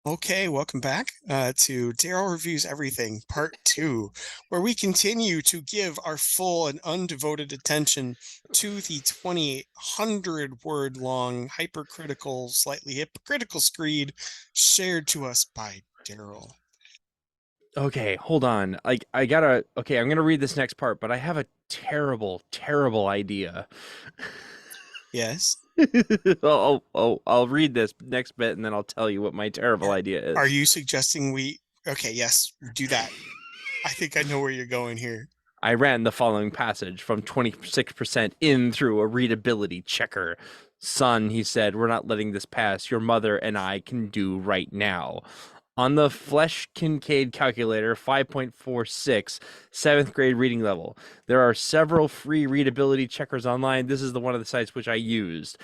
Okay, welcome back to Darrel Reviews Everything, Part 2, where we continue to give our full and undevoted attention to the 2,800 word long, hypercritical, slightly hypocritical screed shared to us by Darrel. Okay, hold on. Okay, I'm gonna read this next part, but I have a terrible, terrible idea. Yes. I'll read this next bit and then I'll tell you what my terrible Are, idea are is. you suggesting we? Okay, yes, do that. I think I know where you're going here. I ran the following passage from 26% in through a readability checker. Son, he said, we're not letting this pass. Your mother and I can do right now. On the Flesh Kincaid calculator, 5.46, seventh grade reading level. There are several free readability checkers online. This is the one of the sites which I used.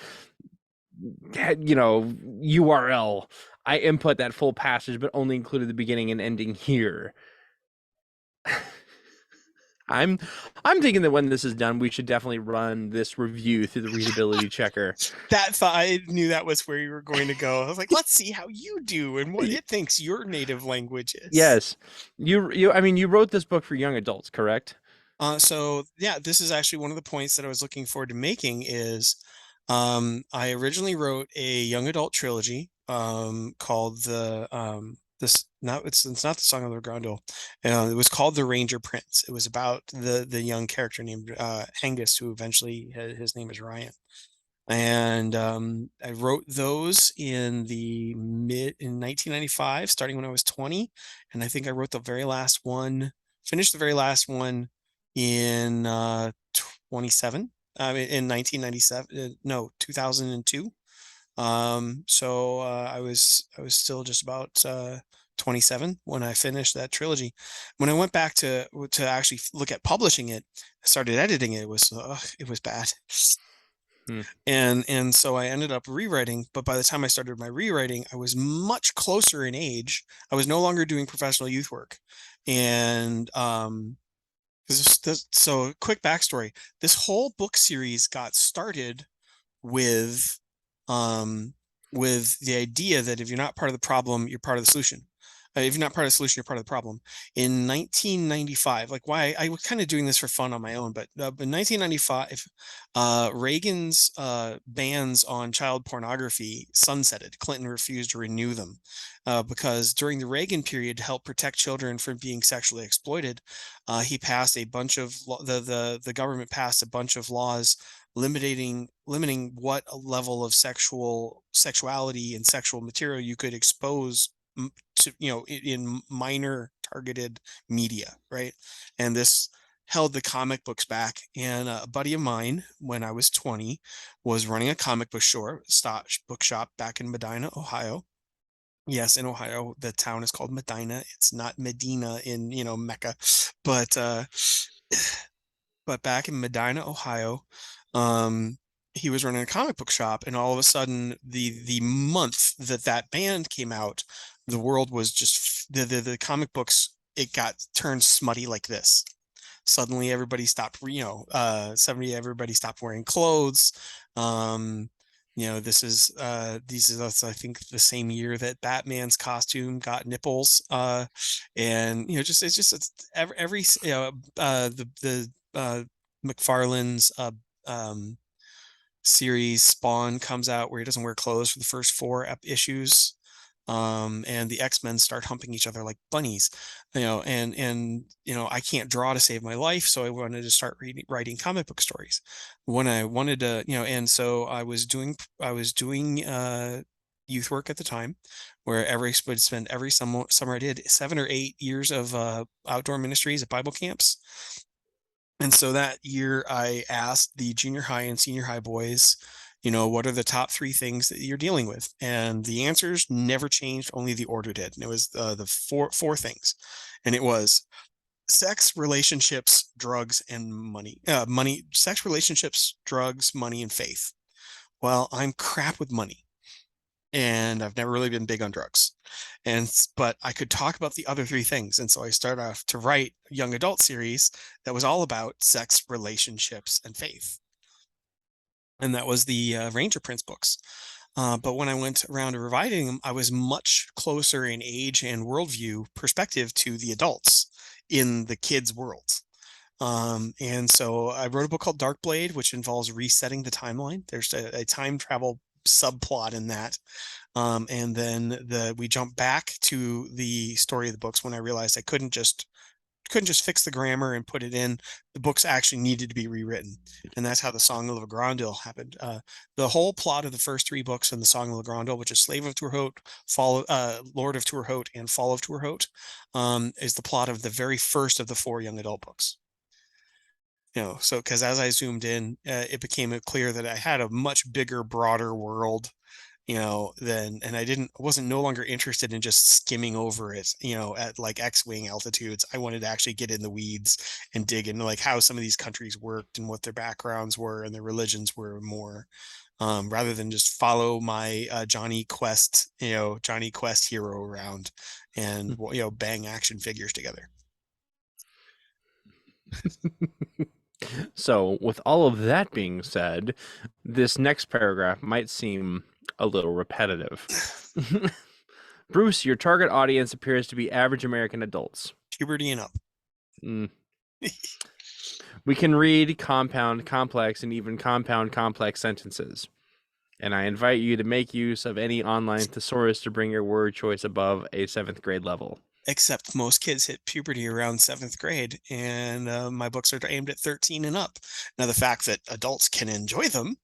URL. I input that full passage, but only included the beginning and ending here. I'm I'm thinking that when this is done, we should definitely run this review through the readability checker. That thought I knew that was where you were going to go. I was like, let's see how you do and what it thinks your native language is. Yes, you wrote this book for young adults, correct? So yeah, this is actually one of the points that I was looking forward to making is I originally wrote a young adult trilogy called the this not it's not the Song of the Grendel. It was called The Ranger Prince. It was about the young character named Angus, who eventually his name is Ryan. And I wrote those in 1995, starting when I was 20, and I think I wrote the very last one, finished the very last one in 27. I mean, in 1997, no, 2002. I was still just about 27 when I finished that trilogy. When I went back to actually look at publishing it, I started editing it. It was bad. Hmm. And so I ended up rewriting, but by the time I started my rewriting, I was much closer in age. I was no longer doing professional youth work. And so quick backstory. This whole book series got started with um with the idea that if you're not part of the problem, you're part of the solution. If you're not part of the solution, you're part of the problem. In 1995, like why I was kind of doing this for fun on my own, but in 1995, Reagan's bans on child pornography sunsetted. Clinton refused to renew them because during the Reagan period, to help protect children from being sexually exploited, he passed a bunch of the government passed a bunch of laws limiting what a level of sexuality and sexual material you could expose to in minor targeted media, right? And this held the comic books back. And a buddy of mine, when I was 20, was running a comic book shop back in Medina, Ohio. Yes, in Ohio, the town is called Medina. It's not Medina in, Mecca, but back in Medina, Ohio, um, he was running a comic book shop, and all of a sudden, the month that that band came out, the world was just the comic books. It got turned smutty like this. Suddenly, everybody stopped. 70 everybody stopped wearing clothes. These are I think the same year that Batman's costume got nipples. And it's every the McFarlane's um, series Spawn comes out where he doesn't wear clothes for the first four issues. And the X-Men start humping each other like bunnies, and I can't draw to save my life, so I wanted to start writing comic book stories. When I wanted to, and so I was doing youth work at the time, where every would spend every summer I did 7 or 8 years of outdoor ministries at Bible camps. And so that year, I asked the junior high and senior high boys, what are the top three things that you're dealing with? And the answers never changed, only the order did. And it was the four things. And it was sex, relationships, drugs, and money. Sex, relationships, drugs, money, and faith. Well, I'm crap with money, and I've never really been big on drugs. But I could talk about the other three things. And so I started off to write a young adult series that was all about sex, relationships, and faith. And that was the Ranger Prince books. But when I went around to revising them, I was much closer in age and worldview perspective to the adults in the kids' world. And so I wrote a book called Dark Blade, which involves resetting the timeline. There's a time travel subplot in that. And then we jump back to the story of the books when I realized I couldn't just fix the grammar and put it in. The books actually needed to be rewritten, and that's how the Song of Grendel happened. The whole plot of the first three books in the Song of Grendel, which is Slave of Tourhote, Lord of Tourhote, and Fall of Tourhote, is the plot of the very first of the four young adult books. So because as I zoomed in, it became clear that I had a much bigger, broader world, and I wasn't no longer interested in just skimming over it, at like X-wing altitudes. I wanted to actually get in the weeds and dig into like how some of these countries worked and what their backgrounds were and their religions were more, rather than just follow my Johnny Quest hero around and bang action figures together. So, with all of that being said, this next paragraph might seem a little repetitive. Bruce, your target audience appears to be average American adults. Puberty and up. Mm. We can read compound, complex, and even compound, complex sentences. And I invite you to make use of any online thesaurus to bring your word choice above a 7th grade level. Except most kids hit puberty around seventh grade, and my books are aimed at 13 and up. Now, the fact that adults can enjoy them,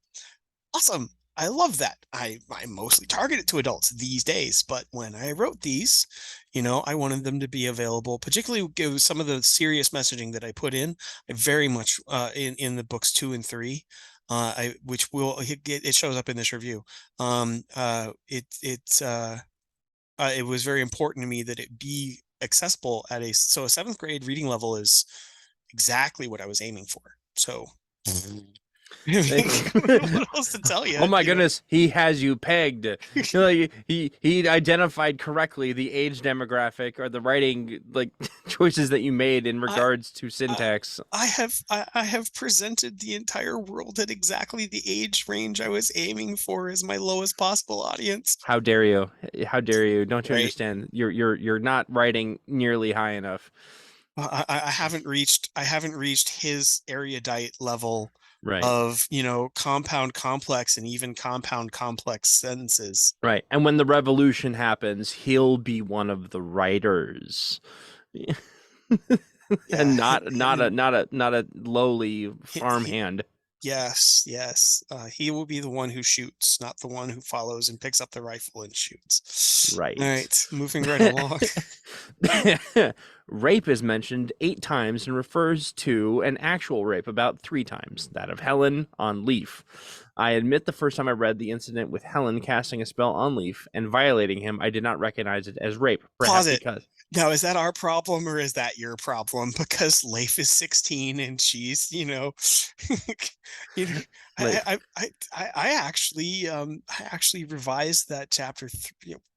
awesome. I love that. I mostly target it to adults these days, but when I wrote these, I wanted them to be available, particularly give some of the serious messaging that I put in. I very much in the books 2 and 3. Which it shows up in this review. It was very important to me that it be accessible a seventh grade reading level is exactly what I was aiming for. So, I mean, what else to tell Oh you? my goodness, he has you pegged. He identified correctly the age demographic or the writing like choices that you made in I, regards to I syntax. I have presented the entire world at exactly the age range I was aiming for as my lowest possible audience. How dare you? How dare you? Don't you Right. understand? You're not writing nearly high enough. I haven't reached his erudite level Right. of compound complex and even compound complex sentences. Right. And when the revolution happens, he'll be one of the writers. Yeah, And not a lowly he farmhand. yes, yes. He will be the one who shoots, not the one who follows and picks up the rifle and shoots. All Right. right, moving right along. Rape is mentioned 8 times and refers to an actual rape about 3 times, that of Helen on Leaf. I admit the first time I read the incident with Helen casting a spell on Leaf and violating him, I did not recognize it as rape, Pause perhaps it. because. Now, is that our problem or is that your problem? Because Leif is 16 and she's, you know, Leif. I actually revised that chapter.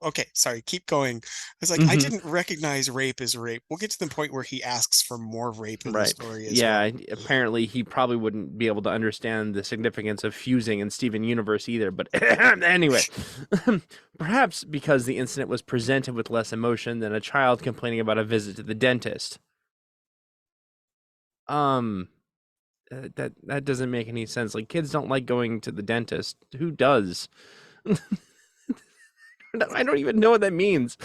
Okay, sorry, keep going. I was like, I Hmm. didn't recognize rape as rape. We'll get to the point where he asks for more rape in the Right. story as Yeah. well. Apparently, he probably wouldn't be able to understand the significance of fusing in Steven Universe either. But anyway, perhaps because the incident was presented with less emotion than a child complaining about a visit to the dentist. Um, that doesn't make any sense. Like kids don't like going to the dentist. Who does? I don't even know what that means.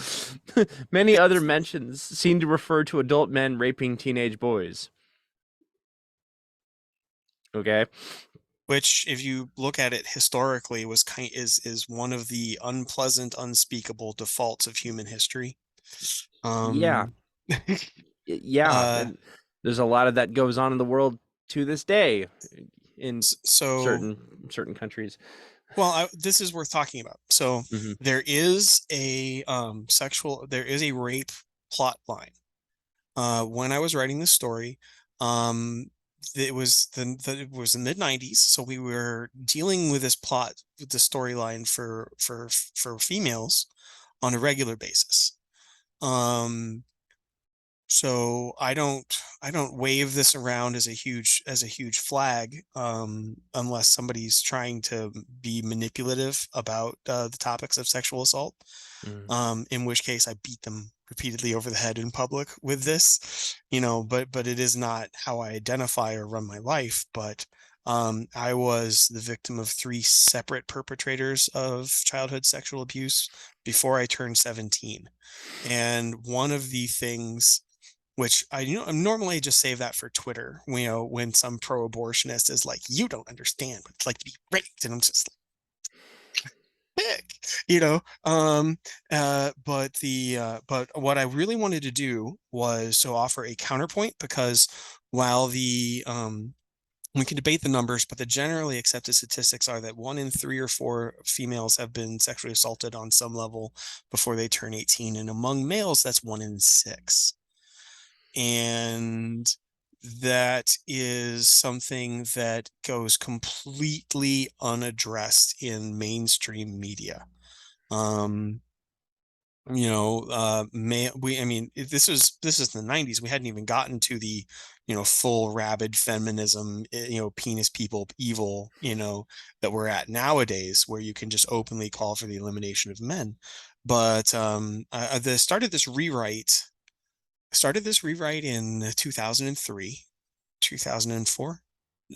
Many It, other mentions seem to refer to adult men raping teenage boys. Okay. which, if you look at it historically, is one of the unpleasant, unspeakable defaults of human history. Yeah. Um, Yeah, uh, and there's a lot of that goes on in the world to this day in so, certain countries. well, this is worth talking about. So, Hmm. there is a rape plot line. When I was writing this story, um, it was the mid '90s, so we were dealing with this plot, with the storyline for females on a regular basis. Um, So I don't wave this around as a huge flag, unless somebody's trying to be manipulative about the topics of sexual assault. Mm. In which case I beat them repeatedly over the head in public with this, but it is not how I identify or run my life. But I was the victim of three separate perpetrators of childhood sexual abuse before I turned 17. And one of the things which I normally just save that for Twitter, when some pro-abortionist is like, you don't understand what it's like to be raped. And I'm just pick, you know. But what I really wanted to do was to offer a counterpoint, because while the we can debate the numbers, but the generally accepted statistics are that 1 in 3 or 4 females have been sexually assaulted on some level before they turn 18, and among males, that's 1 in 6. And that is something that goes completely unaddressed in mainstream media. Um, I mean, this is the 90s. We hadn't even gotten to the, full rabid feminism, penis people evil, that we're at nowadays, where you can just openly call for the elimination of men. But the started this rewrite in 2003, 2004.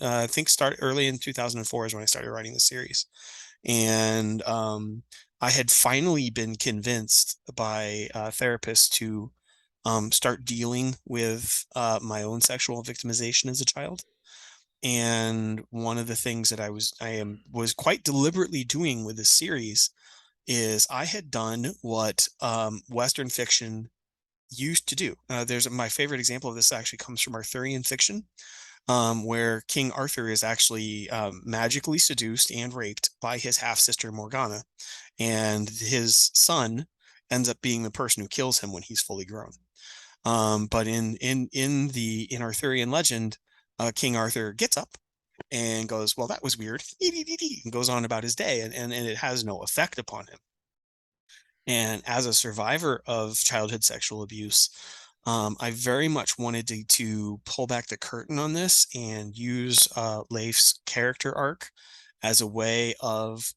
I think start early in 2004 is when I started writing the series. And I had finally been convinced by therapists to start dealing with my own sexual victimization as a child. And one of the things that was quite deliberately doing with this series is I had done what Western fiction used to do. There's my favorite example of this actually comes from Arthurian fiction, where King Arthur is actually magically seduced and raped by his half sister Morgana, and his son ends up being the person who kills him when he's fully grown. But in Arthurian legend, King Arthur gets up and goes, "Well, that was weird," and goes on about his day, and it has no effect upon him. And as a survivor of childhood sexual abuse, I very much wanted to pull back the curtain on this and use Leif's character arc as a way of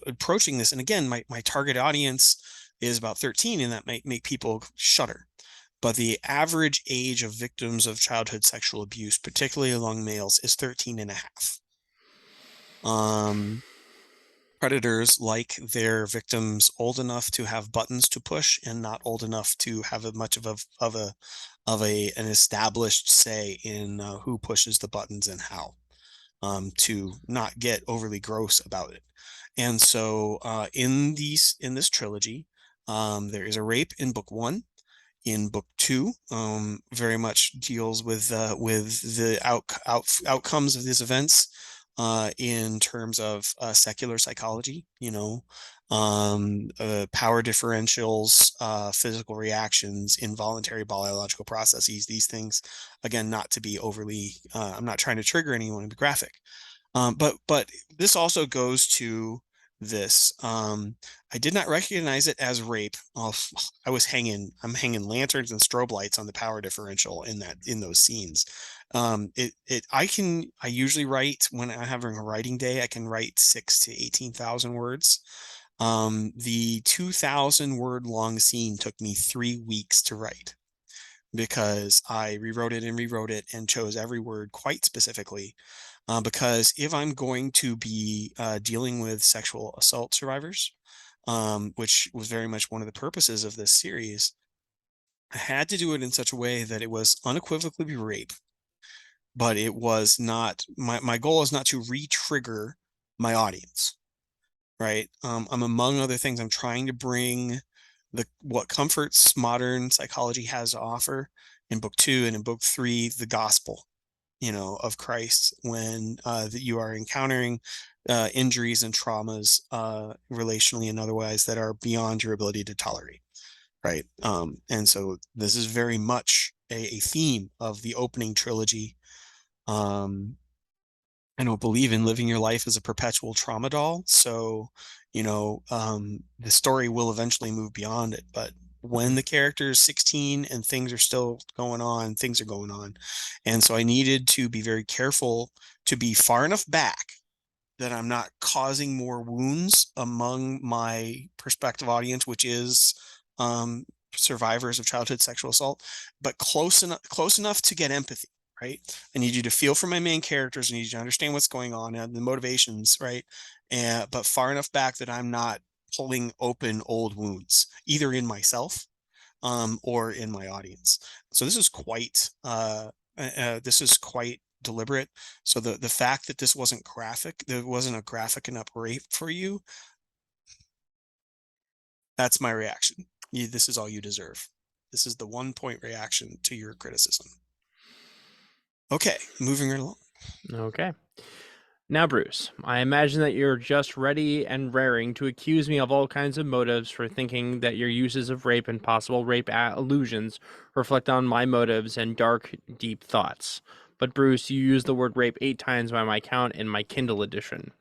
approaching this. And again, my target audience is about 13, and that might make people shudder. But the average age of victims of childhood sexual abuse, particularly among males, is 13 and a half. Um, Predators like their victims old enough to have buttons to push and not old enough to have much of an established say in who pushes the buttons and how, to not get overly gross about it. And so in this trilogy, there is a rape in book 1. In book 2, very much deals with the outcomes of these events in terms of secular psychology, power differentials, physical reactions, involuntary biological processes. These things, again, not to be overly. I'm not trying to trigger anyone to be graphic, but this also goes to this. I did not recognize it as rape. Oh, I'm hanging lanterns and strobe lights on the power differential in those scenes. I usually write when I'm having a writing day, I can write 6 to 18,000 words. The 2,000 word long scene took me 3 weeks to write, because I rewrote it and chose every word quite specifically. Because if I'm going to be dealing with sexual assault survivors, which was very much one of the purposes of this series, I had to do it in such a way that it was unequivocally rape, but it was not my goal is not to re-trigger my audience, right? I'm among other things, I'm trying to bring the what comforts modern psychology has to offer in book 2, and in book 3, the gospel, of Christ, when that you are encountering injuries and traumas, relationally and otherwise, that are beyond your ability to tolerate, right? And so this is very much a theme of the opening trilogy. Um, I don't believe in living your life as a perpetual trauma doll, so the story will eventually move beyond it, but when the character is 16 and things are still going on, things are going on. And so I needed to be very careful to be far enough back that I'm not causing more wounds among my prospective audience, which is um, survivors of childhood sexual assault, but close enough to get empathy. Right. I need you to feel for my main characters. I need you to understand what's going on and the motivations. Right. And but far enough back that I'm not pulling open old wounds, either in myself or in my audience. So this is quite deliberate. So the fact that this wasn't graphic, there wasn't a graphic enough rape for you, that's my reaction. This is all you deserve. This is the 1 point reaction to your criticism. Okay, moving right along. Okay. Now, Bruce, I imagine that you're just ready and raring to accuse me of all kinds of motives for thinking that your uses of rape and possible rape allusions reflect on my motives and dark, deep thoughts. But, Bruce, you used the word rape 8 times by my count in my Kindle edition.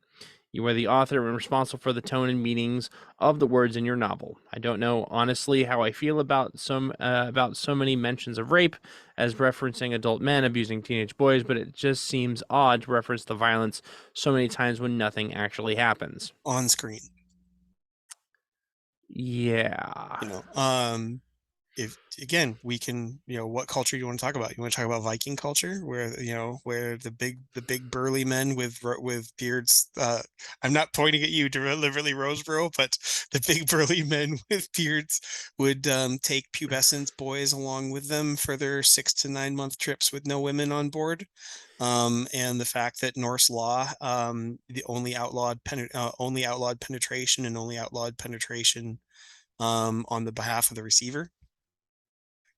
You are the author and responsible for the tone and meanings of the words in your novel. I don't know honestly how I feel about so many mentions of rape as referencing adult men abusing teenage boys, but it just seems odd to reference the violence so many times when nothing actually happens. On screen. Yeah. You know, if again we can, what culture you want to talk about? You want to talk about Viking culture, where where the big burly men with beards. I'm not pointing at you deliberately, Roseboro, but the big burly men with beards would take pubescent boys along with them for their 6 to 9 month trips with no women on board. And the fact that Norse law the only outlawed penetration and only outlawed penetration on the behalf of the receiver.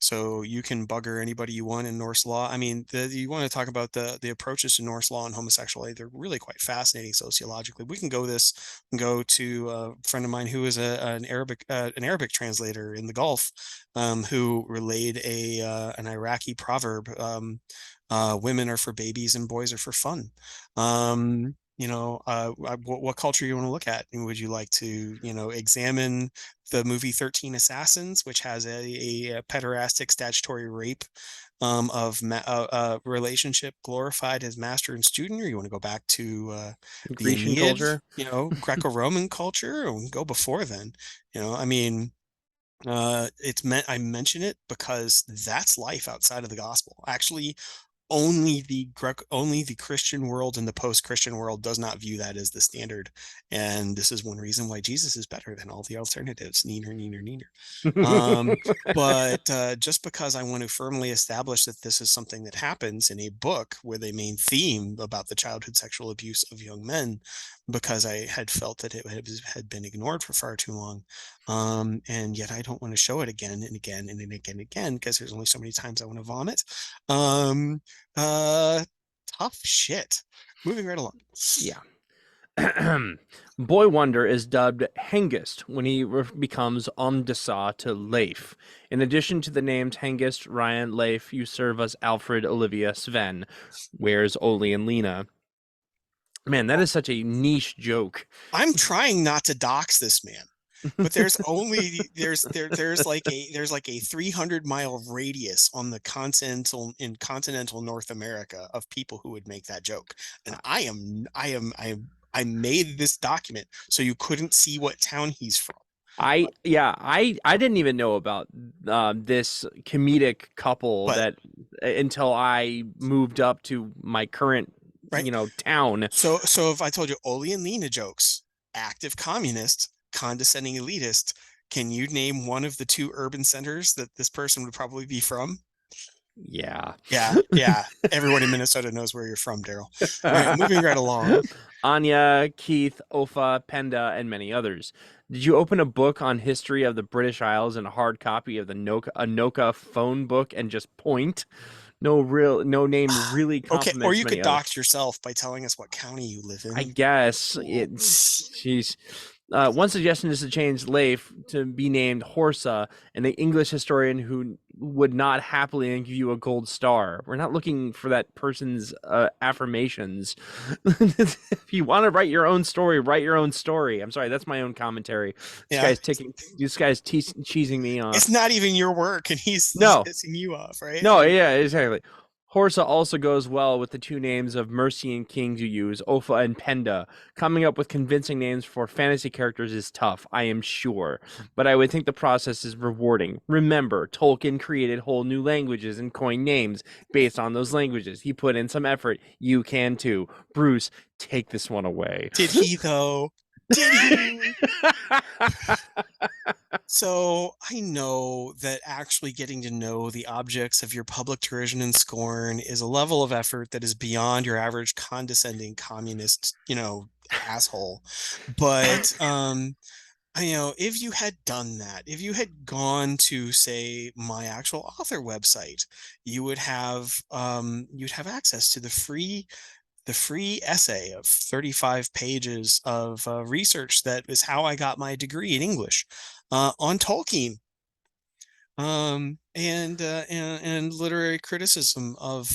So you can bugger anybody you want in Norse law. I mean, you want to talk about the approaches to Norse law and homosexuality. They're really quite fascinating sociologically. We can go to a friend of mine who is an Arabic translator in the Gulf, who relayed an Iraqi proverb. Women are for babies and boys are for fun. What culture you want to look at? And would you like to, examine the movie 13 Assassins, which has a pederastic statutory rape of relationship glorified as master and student, or you want to go back to the Grecian Aeneid, culture? Greco-Roman culture, or go before then? I mean, I mention it because that's life outside of the gospel. Actually, only the Christian world and the post-Christian world does not view that as the standard. And this is one reason why Jesus is better than all the alternatives. Neener, neener, neener. Um, but just because I want to firmly establish that this is something that happens in a book with a main theme about the childhood sexual abuse of young men, because I had felt that it had been ignored for far too long. And yet I don't want to show it again and again and again and again, because there's only so many times I want to vomit. Um, uh, Tough shit. Moving right along. Yeah. Boy Wonder is dubbed Hengist when he becomes Omdasa to Leif. In addition to the names Hengist, Ryan, Leif, you serve as Alfred, Olivia, Sven. Where's Oli and Lena? Man, that is such a niche joke. I'm trying not to dox this man, but there's like a 300-mile radius on the continental North America of people who would make that joke. And I made this document so you couldn't see what town he's from. I didn't even know about this comedic couple But that until I moved up to my current right. town. So if I told you Oli and Lena jokes, active communist, condescending elitist, can you name one of the two urban centers that this person would probably be from? Yeah. Yeah. Everyone in Minnesota knows where you're from, Darrel. All right, moving right along. Anya, Keith, Ofa, Penda, and many others. Did you open a book on history of the British Isles and a hard copy of the Anoka phone book and just point? No name really Okay, or compliments you many could others. dox yourself by telling us what county you live I in. guess Cool. it. She's. One suggestion is to change Leif to be named Horsa, and the English historian who would not happily give you a gold star. We're not looking for that person's affirmations. If you want to write your own story, write your own story. I'm sorry, that's my own commentary. This Yeah. guy's ticking. This guy's cheesing me It's off. not even your work, and he's No, pissing you off, right? no, yeah, exactly. Horsa also goes well with the two names of Mercy and Kings you use, Ofa and Penda. Coming up with convincing names for fantasy characters is tough, I am sure, but I would think the process is rewarding. Remember, Tolkien created whole new languages and coined names based on those languages. He put in some effort. You can too. Bruce, take this one away. Did he though? Did he? So I know that actually getting to know the objects of your public derision and scorn is a level of effort that is beyond your average condescending communist, asshole. But if you had done that, if you had gone to, say, my actual author website, you'd have access to the free essay of 35 pages of research that is how I got my degree in English on Tolkien, and literary criticism of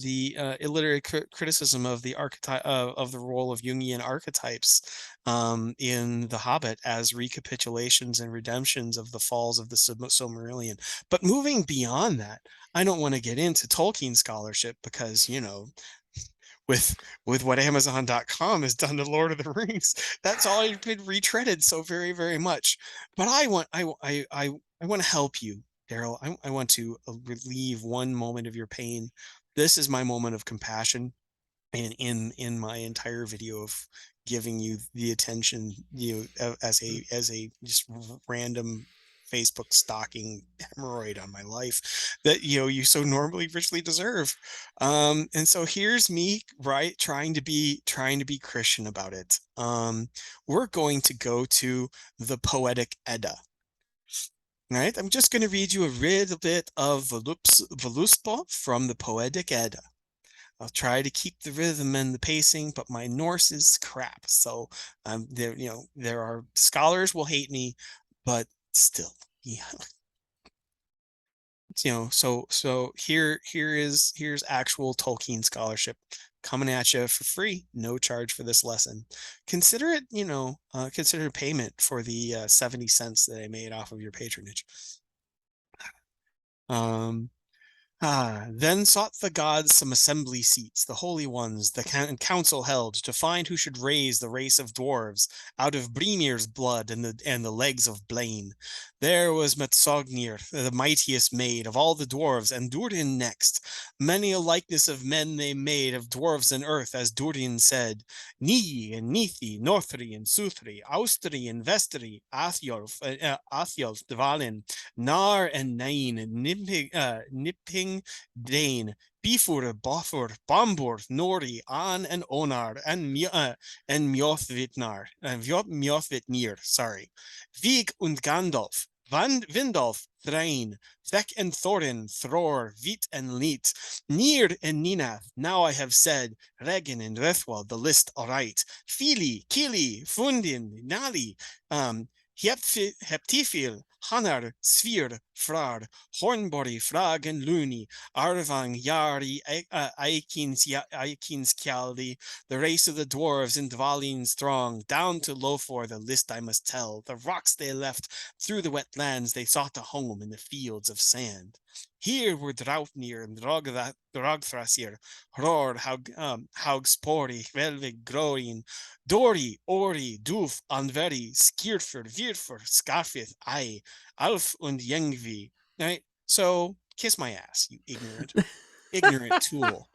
the criticism of the archetype of the role of Jungian archetypes in The Hobbit as recapitulations and redemptions of the falls of the Silmarillion. But moving beyond that, I don't want to get into Tolkien scholarship because with what Amazon.com has done to Lord of the Rings, that's all been retreaded so very, very much. But I want to help you, Darrel. I want to relieve one moment of your pain. This is my moment of compassion, and in my entire video of giving you the attention, as a just random Facebook stalking hemorrhoid on my life that you so normally richly deserve. And so here's me, right, trying to be Christian about it. We're going to go to the Poetic Edda. Right, I'm just going to read you a little bit of Voluspa from the Poetic Edda. I'll try to keep the rhythm and the pacing, but my Norse is crap. So there are scholars will hate me, but still, yeah. So here's actual Tolkien scholarship coming at you for free, no charge for this lesson. Consider it, consider payment for the 70 cents that I made off of your patronage. Um, then sought the gods some assembly seats, the holy ones, the council held, to find who should raise the race of dwarves out of Brimir's blood and the legs of Blaine. There was Metsognir, the mightiest maid of all the dwarves, and Durin next. Many a likeness of men they made of dwarves and earth, as Durin said. Ni and Nithi, Northri and Suthri, Austri and Vestri, Athiolf, Dvalin, Nar and Nain, Nipping, Dane, Bifur, Bofur, Bombur, Nori, An and Onar, and Mjothvitnir, sorry. Vig und Gandalf, Vindolf, Thrain, Thek and Thorin, Thror, Vit and Leet, Nir and Ninath, now I have said, Regin and Rethwald, the list aright, Fili, Kili, Fundin, Nali, Heptifil, Hanar, Svír, Frar, Hornbori, Frag and Luni, Arvang, Yari, Aikins Kjaldi, the race of the dwarves in Dvalin's throng, down to Lofor, the list I must tell, the rocks they left, through the wet lands they sought a home in the fields of sand. Here were Draupnir and Drogthrasir, Hror, Haugspori, Velvig, Groin, Dori, Ori, Doof, Anveri, Skirfur, Virfur, Scarfith, I, Alf und Yengvi. Right? So kiss my ass, you ignorant tool.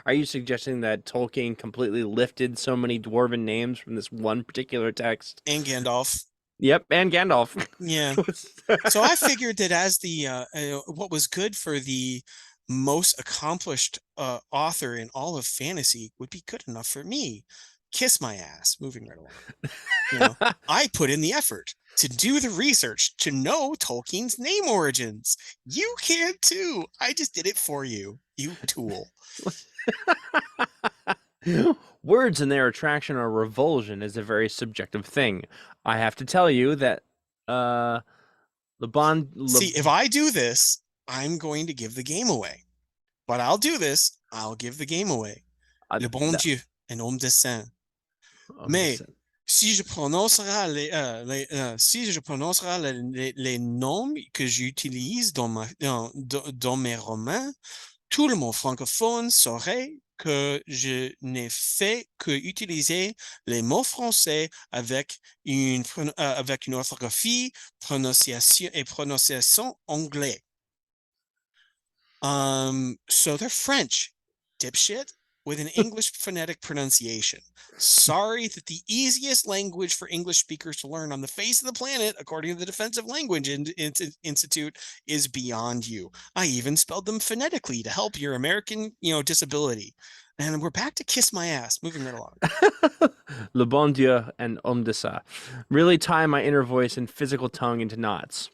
Are you suggesting that Tolkien completely lifted so many dwarven names from this one particular text? And Gandalf. Yep, and Gandalf. Yeah. So I figured that as what was good for the most accomplished author in all of fantasy would be good enough for me. Kiss my ass. Moving right along. I put in the effort to do the research to know Tolkien's name origins. You can too. I just did it for you, you tool. Words and their attraction or revulsion is a very subjective thing. I have to tell you that uh Le Bon Le, See, if I do this, I'm going to give the game away. But I'll do this. I'll give the game away. uh, Le bon no, Dieu, un homme de saint. I'm Mais just si je prononcerai les noms que j'utilise dans mes romans, tout le monde francophone saurait que je n'ai fait que utiliser les mots français avec une orthographie, prononciation et prononciation anglais. So they're French, dipshit, with an English phonetic pronunciation. Sorry that the easiest language for English speakers to learn on the face of the planet, according to the Defensive Language Institute, is beyond you. I even spelled them phonetically to help your American, disability. And we're back to kiss my ass. Moving right along. Le Bon Dieu and Homme de Ça really tie my inner voice and physical tongue into knots.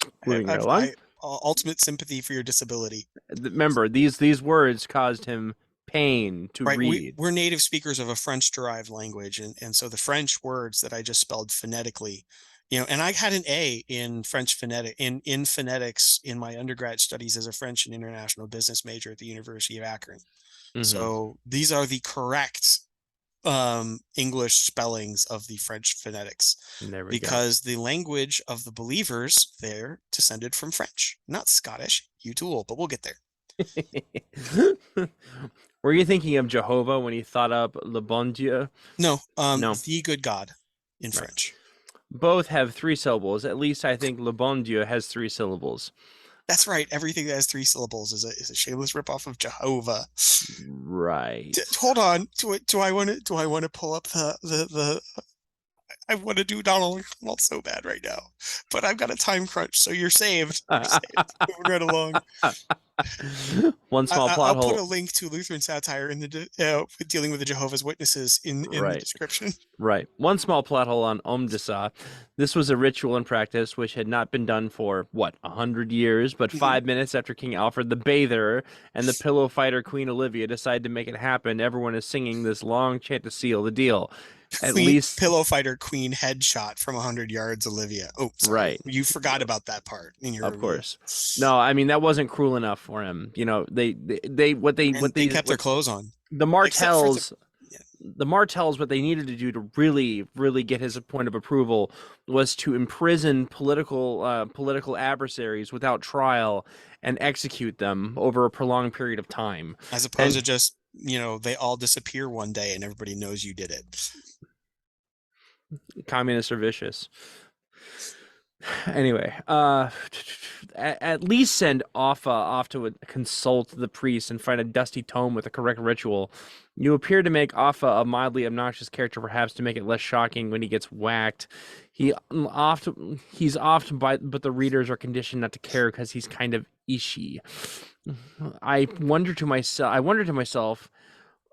I, Moving right I've, along. I ultimate sympathy for your disability. Remember, these words caused him pain to Right. read. We're native speakers of a French derived language. And so the French words that I just spelled phonetically, and I had an A in French in phonetics in my undergrad studies as a French and international business major at the University of Akron. Hmm. So these are the correct English spellings of the French phonetics There we go. because the language of the believers there descended from French, not Scottish, you tool, but we'll get there. Were you thinking of Jehovah when you thought up Le Bon Dieu? No, No, the good God in right. French. Both have three syllables. At least I think Le Bon Dieu has three syllables. That's right. Everything that has three syllables is a shameless ripoff of Jehovah. Right. Hold on. Do I want to pull up the I want to do Donald McDonald so bad right now, but I've got a time crunch, so you're saved. You're saved. Moving right along. One small plot I'll put a hole. link to Lutheran satire in the dealing with the Jehovah's Witnesses in the Right. description. Right. One small plot hole on Om Disa. This was a ritual and practice which had not been done for, what, 100 years? But Mhm. 5 minutes after King Alfred the Bather and the pillow fighter Queen Olivia decided to make it happen, everyone is singing this long chant to seal the deal. At Queen least, pillow fighter queen headshot from 100 yards, Olivia. Oh, sorry, right. you forgot about that part in your Of review. course. No, I mean that wasn't cruel enough for him. You know, they And they kept their clothes on, the except for the. Martells Yeah. the Martells, what they needed to do to really, really get his point of approval was to imprison political adversaries without trial and execute them over a prolonged period of time. As opposed to And just, they all disappear one day and everybody knows you did it. communists are vicious. Anyway, at least send Offa off to consult the priest and find a dusty tome with the correct ritual. You appear to make Offa a mildly obnoxious character, perhaps to make it less shocking when he gets whacked. He's oft, but the readers are conditioned not to care because he's kind of ishy. I wonder to myself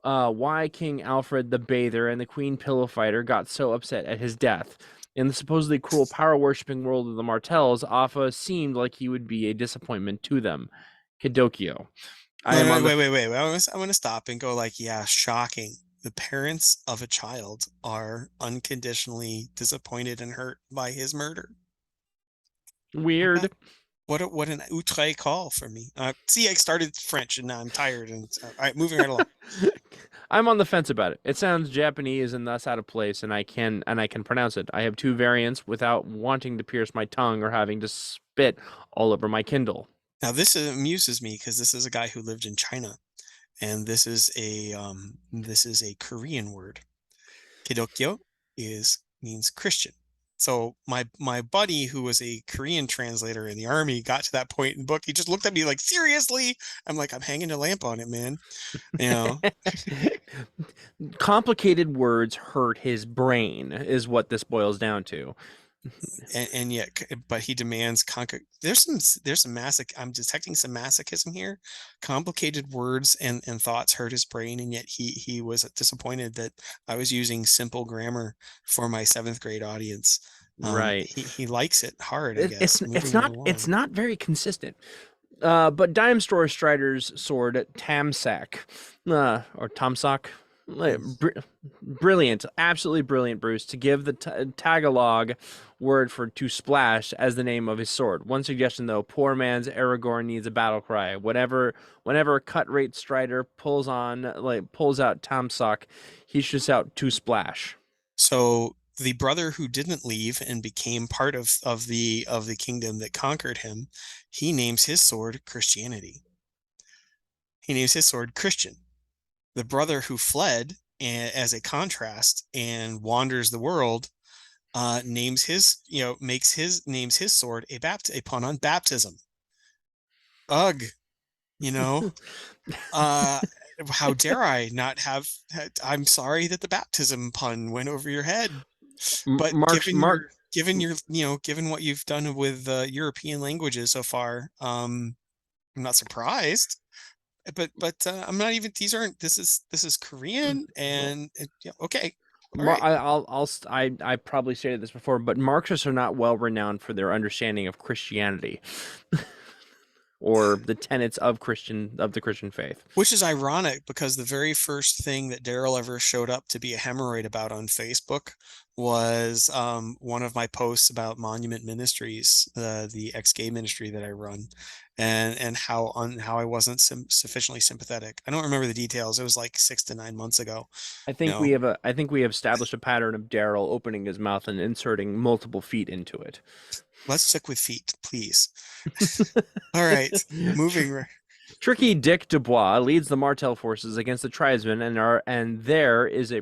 why King Alfred the Bather and the Queen Pillow Fighter got so upset at his death. In the supposedly cruel power worshipping world of the Martells, Affa seemed like he would be a disappointment to them. Kidokio. I am Wait, on the. wait, wait, wait, wait. I want to stop and go like, yeah, shocking. The parents of a child are unconditionally disappointed and hurt by his murder. Okay. Weird. What an outre call for me. See, I started French and now I'm tired. And all right, moving right along. I'm on the fence about it. It sounds Japanese and thus out of place, and I can pronounce it. I have two variants without wanting to pierce my tongue or having to spit all over my Kindle. Now this amuses me because this is a guy who lived in China, and this is a Korean word. Kidokyo is means Christian. So my buddy who was a Korean translator in the army got to that point in the book. He just looked at me like, seriously? I'm like, I'm hanging a lamp on it, man. You know, Complicated words hurt his brain, is what this boils down to. and yet, but he demands there's some I'm detecting some masochism here. Complicated words and thoughts hurt his brain, and yet he was disappointed that I was using simple grammar for my seventh grade audience. Right. He likes it hard, I It, guess. it's Moving right not it's along. not very consistent. But Dime Store Strider's sword, Tamsak, or Tomsak, brilliant, absolutely brilliant, Bruce, to give the Tagalog word for to splash as the name of his sword. One suggestion, though, poor man's Aragorn needs a battle cry. Whenever a cut rate Strider pulls out Tomsak, he shoots out to splash. So the brother who didn't leave and became part of the kingdom that conquered him, he names his sword Christianity. He names his sword Christian. The brother who fled as a contrast and wanders the world names his makes his names his sword a pun on baptism. Ugh, you know. Uh, how dare I not have? I'm sorry that the baptism pun went over your head, but Mark's Mark given what you've done with European languages so far, I'm not surprised. But I'm not even. These aren't. This is Korean, and yeah, okay, all right. I probably stated this before, but Marxists are not well renowned for their understanding of Christianity or the tenets of the Christian faith. Which is ironic because the very first thing that Darrel ever showed up to be a hemorrhoid about on Facebook was one of my posts about Monument Ministries, the ex-gay ministry that I run, and how I wasn't sufficiently sympathetic. I don't remember the details. It was like 6 to 9 months ago. You know, I think we have established a pattern of Daryl opening his mouth and inserting multiple feet into it. let's stick with feet, please. All right, moving. Tricky Dick Dubois leads the Martell forces against the tribesmen, and there is a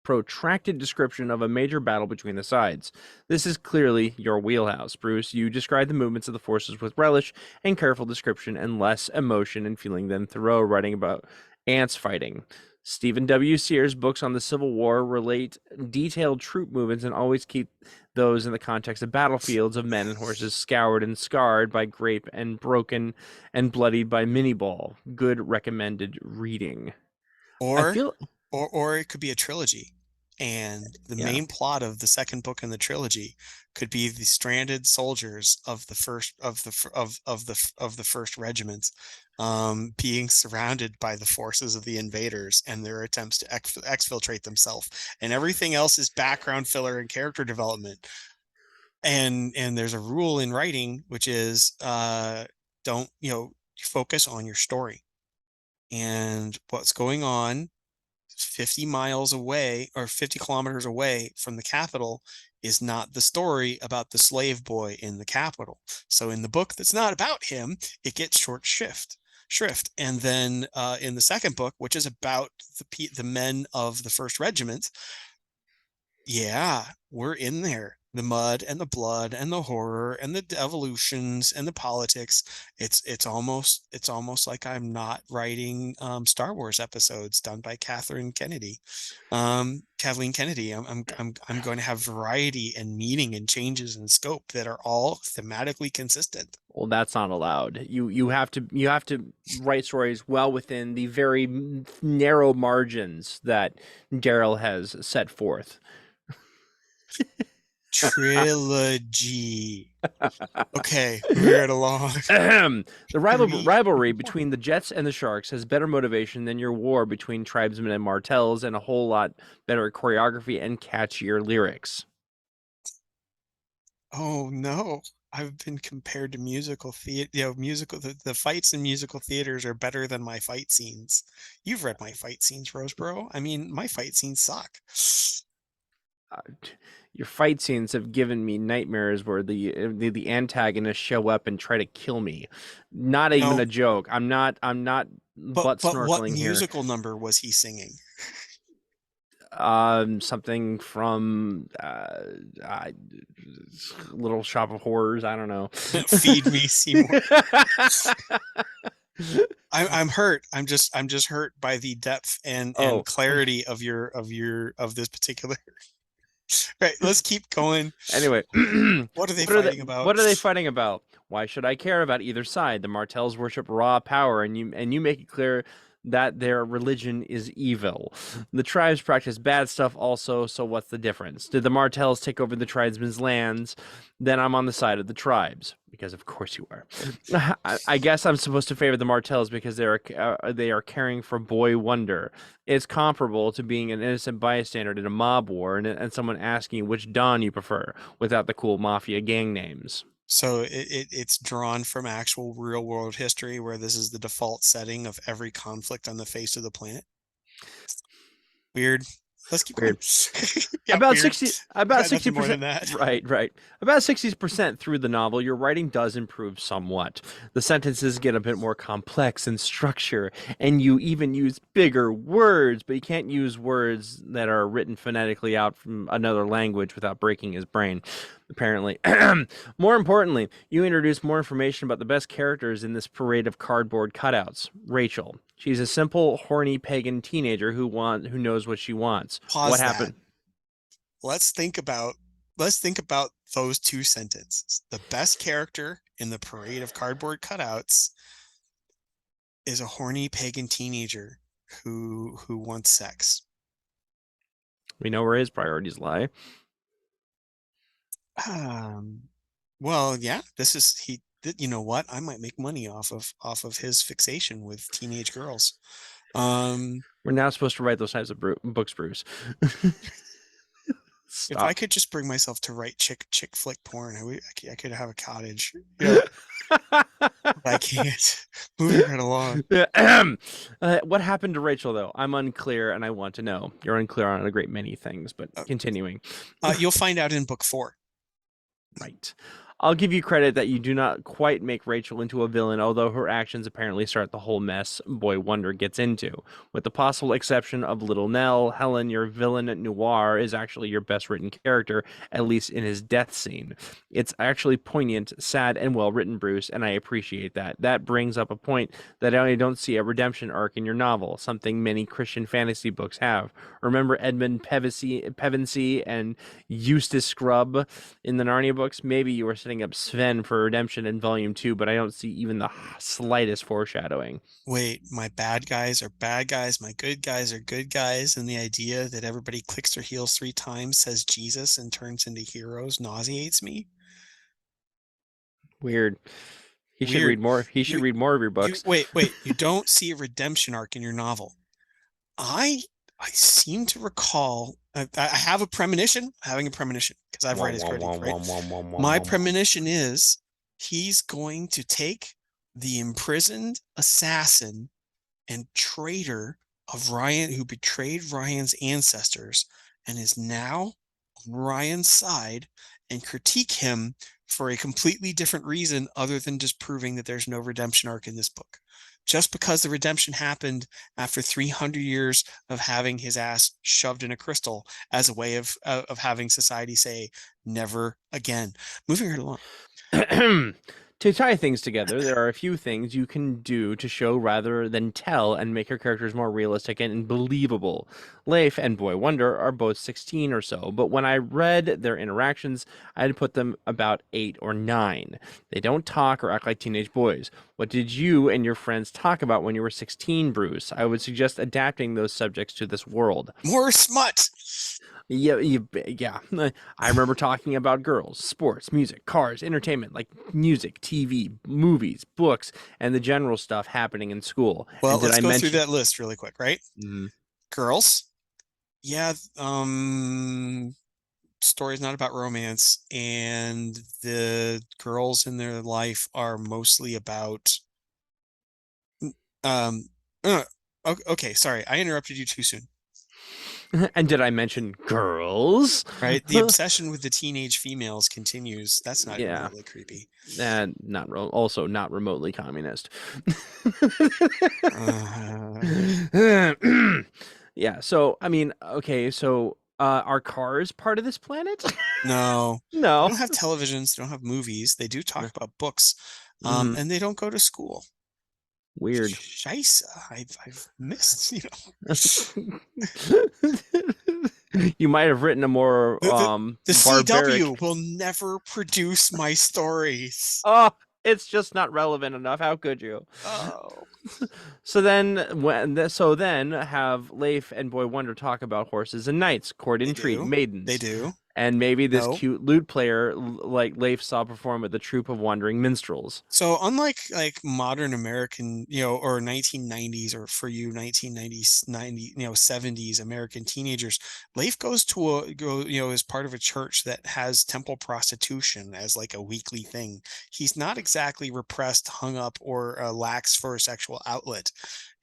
protracted description of a major battle between the sides. This is clearly your wheelhouse, Bruce. You describe the movements of the forces with relish and careful description and less emotion and feeling than Thoreau writing about ants fighting. Stephen W. Sears' books on the Civil War relate detailed troop movements and always keep those in the context of battlefields of men and horses scoured and scarred by grape and broken and bloodied by Minnie Ball. Good recommended reading. I Or feel, or it could be a trilogy. And the yeah. main plot of the second book in the trilogy could be the stranded soldiers of the first of the first regiment being surrounded by the forces of the invaders and their attempts to exfiltrate themselves. And everything else is background filler and character development. And there's a rule in writing which is don't focus on your story and what's going on 50 miles away or 50 kilometers away from the capital is not the story about the slave boy in the capital. So in the book that's not about him, it gets shrift. And then in the second book, which is about the men of the first regiment, yeah, we're in there. The mud and the blood and the horror and the evolutions and the politics. It's almost like I'm not writing Star Wars episodes done by Kathleen Kennedy. I'm going to have variety and meaning and changes in scope that are all thematically consistent. Well, that's not allowed. You have to write stories well within the very narrow margins that Daryl has set forth. Trilogy. Okay, moving right along. The Three. rivalry between the Jets and the Sharks has better motivation than your war between tribesmen and Martells, and a whole lot better choreography and catchier lyrics. Oh no. I've been compared to musical theater, the fights in musical theaters are better than my fight scenes. You've read my fight scenes, Roseboro. I mean, my fight scenes suck. Uh, your fight scenes have given me nightmares where the antagonists show up and try to kill me. Not even No, a joke. I'm not butt but what snorkeling here. musical number was he singing? Something from Little Shop of Horrors. I don't know. Feed me, Seymour. I'm hurt. I'm just hurt by the depth and Oh, clarity of this particular. Right, let's keep going. anyway, What are they fighting about? what are they fighting about? Why should I care about either side? The Martells worship raw power, and you make it clear that their religion is evil. The tribes practice bad stuff also, so what's the difference? Did the Martells take over the tribesmen's lands? Then I'm on the side of the tribes, because of course you are. I guess I'm supposed to favor the Martells because they are caring for Boy Wonder. It's comparable to being an innocent bystander in a mob war and someone asking you which Don you prefer without the cool mafia gang names. So it's drawn from actual real world history where this is the default setting of every conflict on the face of the planet. Weird. Let's keep going. Weird. Yeah, weird. About Got nothing sixty more than percent. that. Right. About 60% through the novel, your writing does improve somewhat. The sentences get a bit more complex in structure, and you even use bigger words, but you can't use words that are written phonetically out from another language without breaking his brain, apparently. More importantly, you introduce more information about the best characters in this parade of cardboard cutouts. Rachel. She's a simple, horny pagan teenager who knows what she wants. What Pause that. happened? Let's think about let's think about those two sentences. The best character in the parade of cardboard cutouts is a horny pagan teenager who wants sex. We know where his priorities lie. Um, well, yeah, this is he. You know what? I might make money off of his fixation with teenage girls. Um, We're now supposed to write those types of books, Bruce. if I Stop. could just bring myself to write chick flick porn, I could have a cottage. You know, but I can't. Moving right along. What happened to Rachel, though? I'm unclear, and I want to know. You're unclear on a great many things, but Uh, continuing. you'll find out in book 4. Right. I'll give you credit that you do not quite make Rachel into a villain, although her actions apparently start the whole mess Boy Wonder gets into. With the possible exception of Little Nell, Helen, your villain noir, is actually your best written character, at least in his death scene. It's actually poignant, sad, and well written, Bruce, and I appreciate that. That brings up a point that I don't see a redemption arc in your novel, something many Christian fantasy books have. Remember Edmund Pevensey and Eustace Scrubb in the Narnia books? Maybe you were setting up Sven for redemption in volume 2, but I don't see even the slightest foreshadowing. Wait, my bad guys are bad guys, my good guys are good guys, and the idea that everybody clicks their heels 3 times, says Jesus, and turns into heroes nauseates me. Weird. He should Weird. read more. He should You read more of your you books. wait, you don't see a redemption arc in your novel. I I seem to recall I have a premonition, having a premonition because I've read his critique, right? My premonition is he's going to take the imprisoned assassin and traitor of Ryan who betrayed Ryan's ancestors and is now on Ryan's side and critique him for a completely different reason other than just proving that there's no redemption arc in this book. Just because the redemption happened after 300 years of having his ass shoved in a crystal as a way of having society say never again. Moving right along. To tie things together, there are a few things you can do to show rather than tell and make your characters more realistic and believable. Leif and Boy Wonder are both 16 or so, but when I read their interactions, I had put them about 8 or 9. They don't talk or act like teenage boys. What did you and your friends talk about when you were 16, Bruce? I would suggest adapting those subjects to this world. More smut. Yeah. I remember talking about girls, sports, music, cars, entertainment, like music, TV, movies, books, and the general stuff happening in school. Well, And did let's I go through mention? that list really quick, right? Mhm. Girls. Yeah, story's not about romance, and the girls in their life are mostly about um uh, okay, sorry, I interrupted you too soon. And did I mention girls? Right? The obsession with the teenage females continues. That's not Yeah, remotely creepy. and also not remotely communist. Uh, Yeah, so I mean, okay, so are cars part of this planet? no, they No. don't have televisions, they don't have movies. They do talk about books, Hmm. and they don't go to school. Weird. Scheisse, I've missed, You might have written a more the barbaric. CW will never produce my stories. Oh, It's just not relevant enough. How could you? Oh, So then have Leif and Boy Wonder talk about horses and knights, court they intrigue, do. They maidens, do. and maybe this No. cute lute player like Leif saw perform at the troupe of wandering minstrels. So unlike like modern American, or 1990s, or for you 1990s, 70s American teenagers, Leif goes to as part of a church that has temple prostitution as like a weekly thing. He's not exactly repressed, hung up, or lax for a sexual outlet.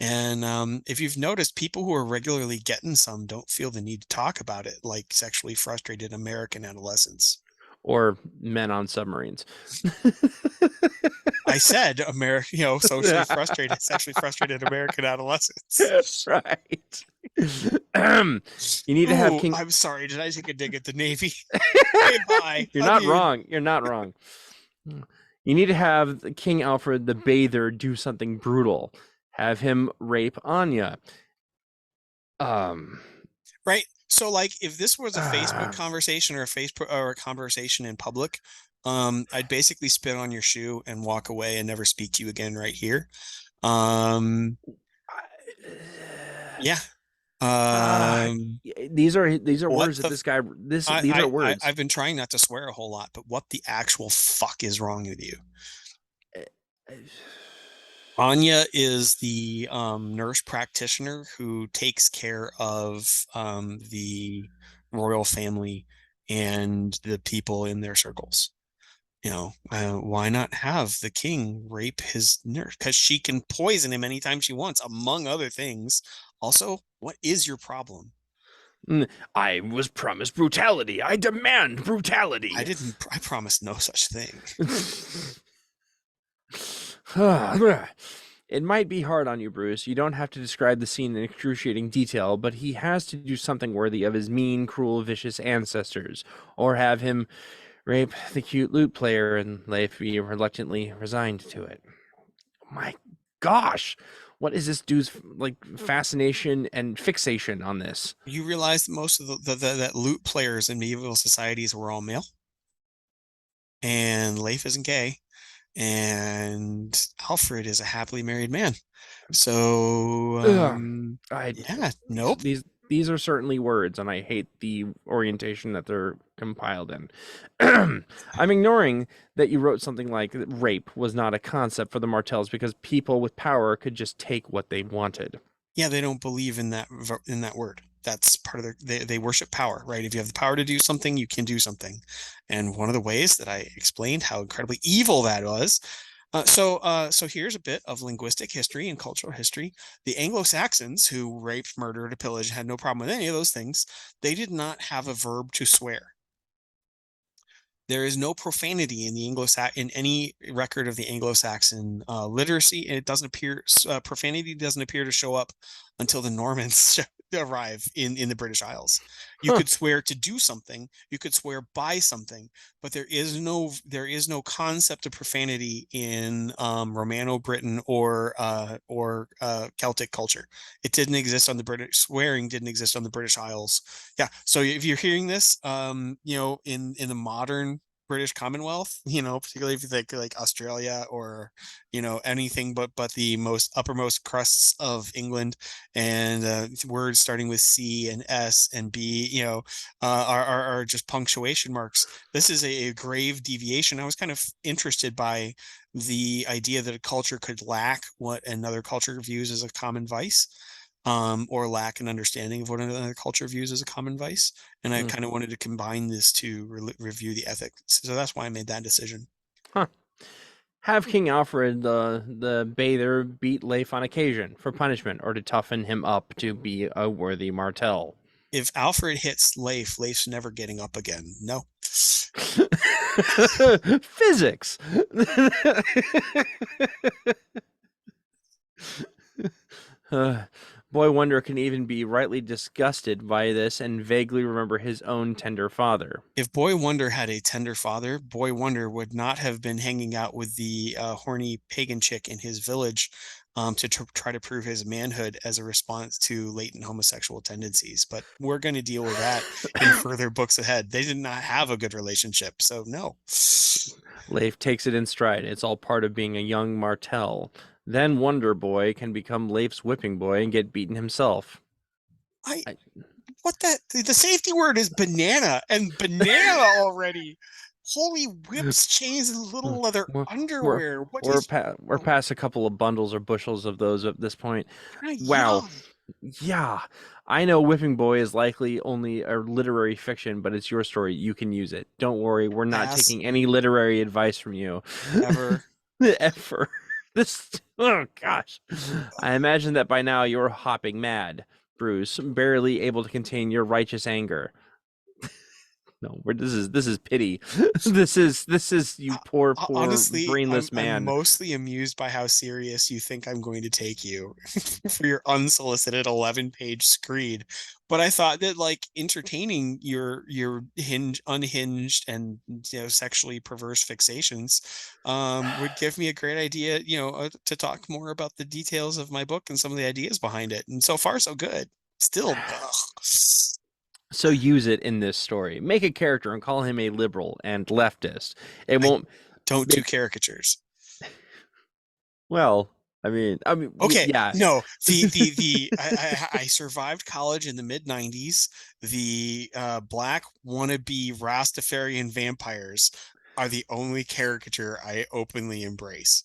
And if you've noticed, people who are regularly getting some don't feel the need to talk about it like sexually frustrated American adolescents. Or men on submarines. I said American, socially frustrated, sexually frustrated American adolescents. Right. You need to have Ooh, King. I'm sorry. Did I take a dig at the Navy? Okay, bye. You're not Adieu. wrong. You're not wrong. You need to have King Alfred the Bather do something brutal. Have him rape Anya. Um. Right. So, like, if this was a Facebook uh, conversation or a Facebook or a conversation in public, I'd basically spit on your shoe and walk away and never speak to you again right here. Um, yeah. uh, Um, these are what words that the this guy this I, these are I, I words. I've been trying not to swear a whole lot, but what the actual fuck is wrong with you? Anya is the nurse practitioner who takes care of the royal family and the people in their circles. Why not have the king rape his nurse? Because she can poison him anytime she wants, among other things. Also, what is your problem? I was promised brutality. I demand I brutality. didn't, I promised no such thing. It might be hard on you, Bruce. You don't have to describe the scene in excruciating detail, but he has to do something worthy of his mean, cruel, vicious ancestors, or have him rape the cute lute player and Leif be reluctantly resigned to it. My gosh, what is this dude's like fascination and fixation on this? You realize that most of that lute players in medieval societies were all male, and Leif isn't gay, and Alfred is a happily married man. So, Ugh, I yeah, nope. these are certainly words, and I hate the orientation that they're compiled in. I'm ignoring that you wrote something like rape was not a concept for the Martells because people with power could just take what they wanted. Yeah, they don't believe in that word. That's part of they worship power, right? If you have the power to do something, you can do something. And one of the ways that I explained how incredibly evil that was. So here's a bit of linguistic history and cultural history. The Anglo-Saxons, who raped, murdered, pillaged, had no problem with any of those things. They did not have a verb to swear. There is no profanity in the in any record of the Anglo-Saxon literacy. And it doesn't appear profanity doesn't appear to show up until the Normans arrive in the British Isles. You Huh. could swear to do something, you could swear by something, but there is no concept of profanity in Romano-Britain or Celtic culture. It didn't exist on the British. Swearing didn't exist on the British Isles. Yeah. So if you're hearing this, in the modern British Commonwealth, particularly if you think like Australia or, anything but the most uppermost crusts of England, and words starting with C and S and B, are just punctuation marks. This is a grave deviation. I was kind of interested by the idea that a culture could lack what another culture views as a common vice, or lack an understanding of what another culture views as a common vice. And I Mm, kind of wanted to combine this to review the ethics. So that's why I made that decision. huh. Have King Alfred the bather beat Leif on occasion for punishment or to toughen him up to be a worthy Martell. If Alfred hits Leif's never getting up again. No. Physics. Uh, Boy Wonder can even be rightly disgusted by this and vaguely remember his own tender father. If Boy Wonder had a tender father, Boy Wonder would not have been hanging out with the horny pagan chick in his village, to try to prove his manhood as a response to latent homosexual tendencies. But we're going to deal with that in further books ahead. They did not have a good relationship, so no. Leif takes it in stride. It's all part of being a young Martell. Then Wonder Boy can become Leif's whipping boy and get beaten himself. I I, what that the safety word is banana and banana already. Holy whips, chains, and little leather we're we're underwear. What we're is pa we're oh, past a couple of bundles or bushels of those at this point. Wow. yeah. Yeah. I know Whipping Boy is likely only a literary fiction, but it's your story. You can use it. Don't worry, we're not Pass taking any literary advice from you. ever. Ever. This, oh gosh. I imagine that by now you're hopping mad, Bruce, barely able to contain your righteous anger. No, this is pity. This is you poor Honestly, I'm brainless I'm man. mostly amused by how serious you think I'm going to take you for your unsolicited 11-page screed. But I thought that like entertaining your unhinged and sexually perverse fixations would give me a great idea, to talk more about the details of my book and some of the ideas behind it. And so far, so good. Still, ugh. So use it in this story. Make a character and call him a liberal and leftist. It I won't don't do make caricatures. well. I mean, Okay, yeah. no, the I survived college in the mid '90s. The black wannabe Rastafarian vampires are the only caricature I openly embrace,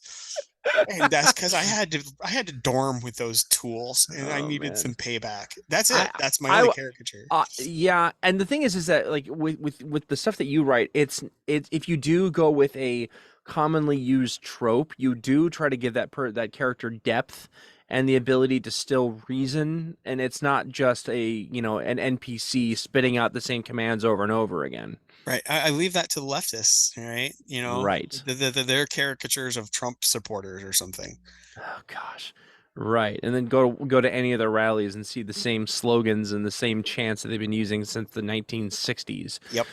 and that's because I had to dorm with those tools, and I Oh needed man. some payback. That's it. I That's my only I caricature. yeah, and the thing is that like with the stuff that you write, it's if you do go with a commonly used trope, you do try to give that character depth and the ability to still reason, and it's not just an NPC spitting out the same commands over and over again. Right. I leave that to the leftists, right? Right. Their caricatures of Trump supporters or something. Oh gosh. Right. And then go to any of their rallies and see the same slogans and the same chants that they've been using since the 1960s. Yep.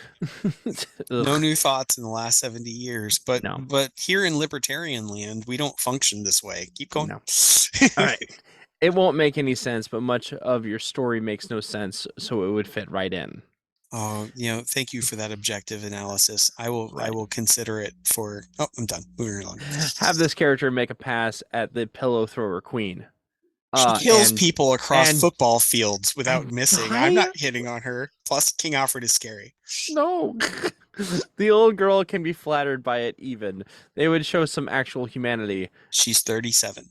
No Ugh. new thoughts in the last 70 years, but No. but here in libertarian land, we don't function this way. Keep going. No. All right. It won't make any sense, but much of your story makes no sense, so it would fit right in. Oh, thank you for that objective analysis. I Right. will consider it for Oh, I'm done. Moving along. Have this character make a pass at the pillow thrower queen. She Uh kills and people across and football fields without and missing. I'm not die? hitting on her. Plus, King Alfred is scary. No. The old girl can be flattered by it even. They would show some actual humanity. She's 37.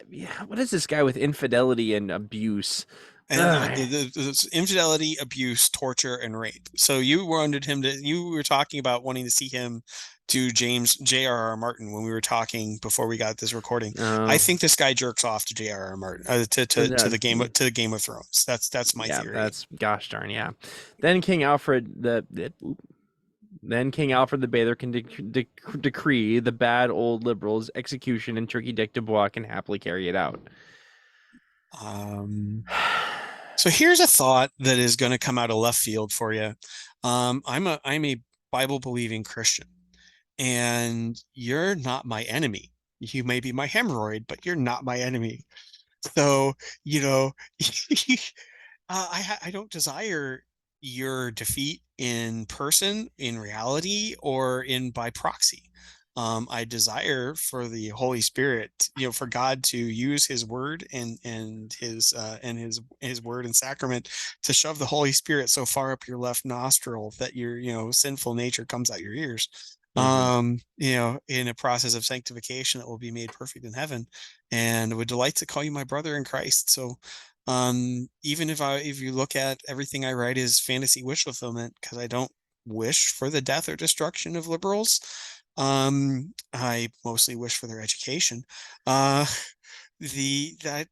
Yeah, what is this guy with infidelity and abuse? And Ugh, the infidelity, abuse, torture, and rape. So you were talking about wanting to see him to James J.R.R. Martin when we were talking before we got this recording. I no. think this guy jerks off to J.R.R. Martin, to Uh, the Game of Thrones. That's my yeah, theory. that's gosh darn yeah. Then King Alfred then King Alfred the Bather can decree the bad old liberals' execution, and Turkey Dick Dubois can happily carry it out. Um, so here's a thought that is going to come out of left field for you. I'm a Bible believing Christian, and you're not my enemy. You may be my hemorrhoid, but you're not my enemy. So, you know, I don't desire your defeat in person, in reality, or in by proxy. I desire for the Holy Spirit, for God to use His Word and His Word and sacrament to shove the Holy Spirit so far up your left nostril that your sinful nature comes out your ears. Hmm. In a process of sanctification that will be made perfect in heaven, and would delight to call you my brother in Christ. So even if you look at everything I write as fantasy wish fulfillment, because I don't wish for the death or destruction of liberals. I mostly wish for their education. uh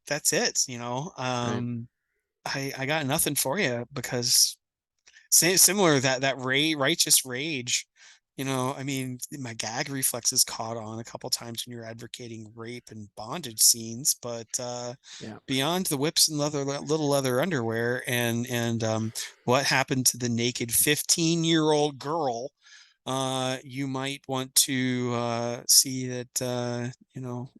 that's it. Right. I got nothing for you because similar that righteous rage. I mean, my gag reflexes caught on a couple times when you're advocating rape and bondage scenes, but Yeah. beyond the whips and little leather underwear and what happened to the naked 15-year-old girl you might want to see that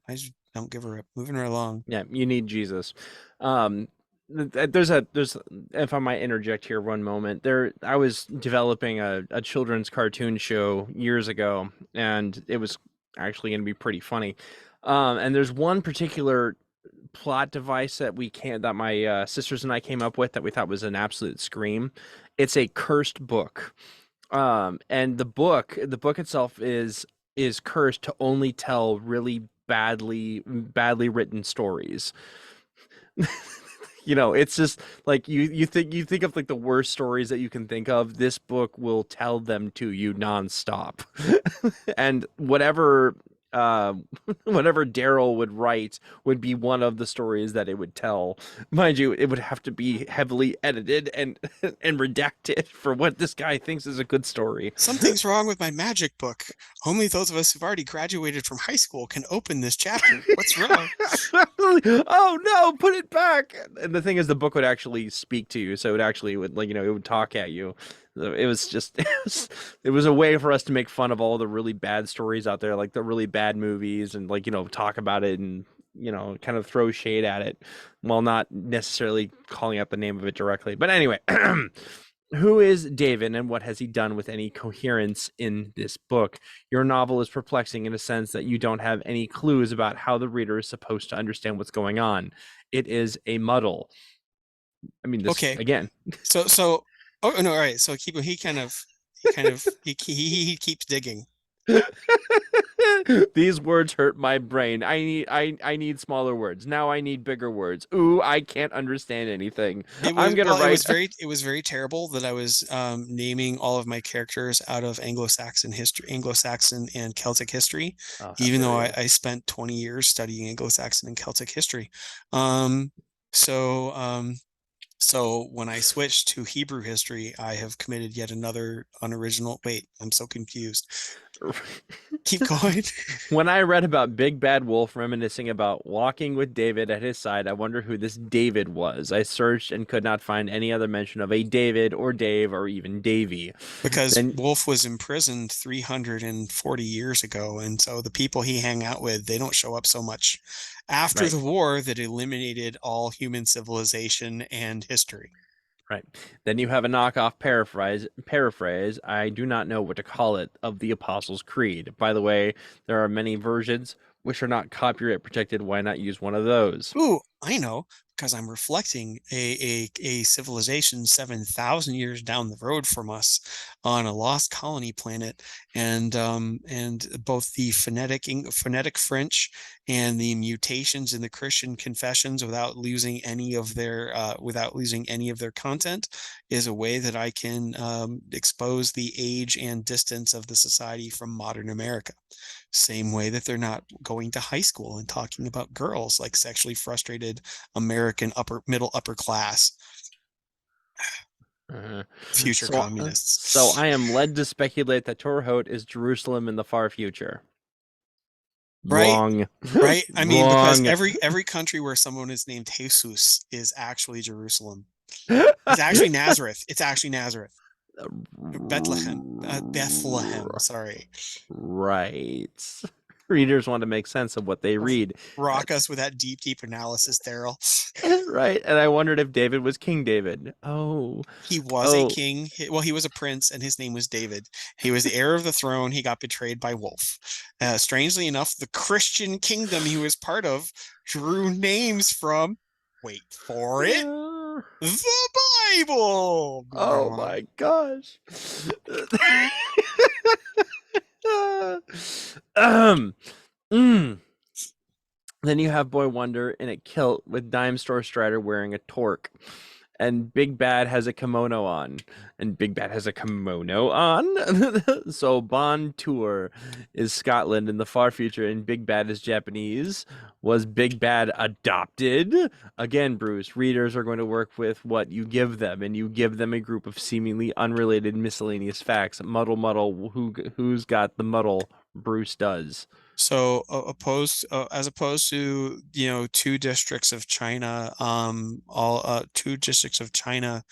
I just don't give her up. Moving right along. Yeah, you need Jesus. Um, there's if I might interject here one moment. I was developing a children's cartoon show years ago, and it was actually going to be pretty funny. And there's one particular plot device that my sisters and I came up with that we thought was an absolute scream. It's a cursed book. And the book itself is cursed to only tell really badly written stories. It's just like you think of like the worst stories that you can think of. This book will tell them to you nonstop. And uh whatever Darrel would write would be one of the stories that it would tell. Mind you, it would have to be heavily edited and and redacted for what this guy thinks is a good story. Something's wrong with my magic book. Only those of us who've already graduated from high school can open this chapter. What's wrong? Oh no, put it back. And the thing is, the book would actually speak to you, so it would, like, it would talk at you. So it was just it was a way for us to make fun of all the really bad stories out there, like the really bad movies, and, like, talk about it, and kind of throw shade at it while not necessarily calling out the name of it directly. But anyway, who is David, and what has he done with any coherence in this book? Your novel is perplexing in a sense that you don't have any clues about how the reader is supposed to understand what's going on. It is a muddle. I mean, this Okay, again. oh no, all right. So he keeps digging. These words hurt my brain. I need smaller words. Now I need bigger words. Ooh, I can't understand anything. I'm gonna It write. was very terrible that I was naming all of my characters out of Anglo-Saxon history, Anglo-Saxon and Celtic history, Oh, how even though dare you. I spent 20 years studying Anglo-Saxon and Celtic history. Um, so so when I switched to Hebrew history, I have committed yet another unoriginal. Wait, I'm so confused. Keep going. When I read about Big Bad Wolf reminiscing about walking with David at his side, I wonder who this David was. I searched and could not find any other mention of a David or Dave or even Davy. Because Then, Wolf was imprisoned 340 years ago, and so the people he hang out with, they don't show up so much after right, the war that eliminated all human civilization and history. right. Then you have a knockoff paraphrase, I do not know what to call it, of the Apostles' Creed. By the way, there are many versions which are not copyright protected. Why not use one of those? Ooh, I know, because I'm reflecting a civilization 7,000 years down the road from us on a lost colony planet, and both the phonetic French and the mutations in the Christian confessions without losing any of their content is a way that I can expose the age and distance of the society from modern America. Same way that they're not going to high school and talking about girls like sexually frustrated American upper class Uh, future so communists. I am led to speculate that Torhote is Jerusalem in the far future. Right? Wrong. Right? I mean, because Wrong. every country where someone is named Jesus is actually Jerusalem. It's actually Nazareth. It's actually Nazareth. Bethlehem, sorry. Right. Readers want to make sense of what they read. Rock us with that deep analysis, Darrel. Right. And I wondered if David was King David. Oh. He was a Oh. king. Well, he was a prince, and his name was David. He was the heir of the throne. He got betrayed by Wolf. Strangely enough, the Christian kingdom he was part of drew names from, wait for it, the Bible. Moving Oh along. my gosh. um. Mm. Then you have Boy Wonder in a kilt with Dime Store Strider wearing a torque. And Big Bad has a kimono on. And Big Bad has a kimono on. So Bon Tour is Scotland in the far future, and Big Bad is Japanese. Was Big Bad adopted? Again, Bruce, readers are going to work with what you give them, and you give them a group of seemingly unrelated miscellaneous facts. Muddle, muddle. Who's got the muddle? Bruce does. So as opposed to two districts of China, all two districts of China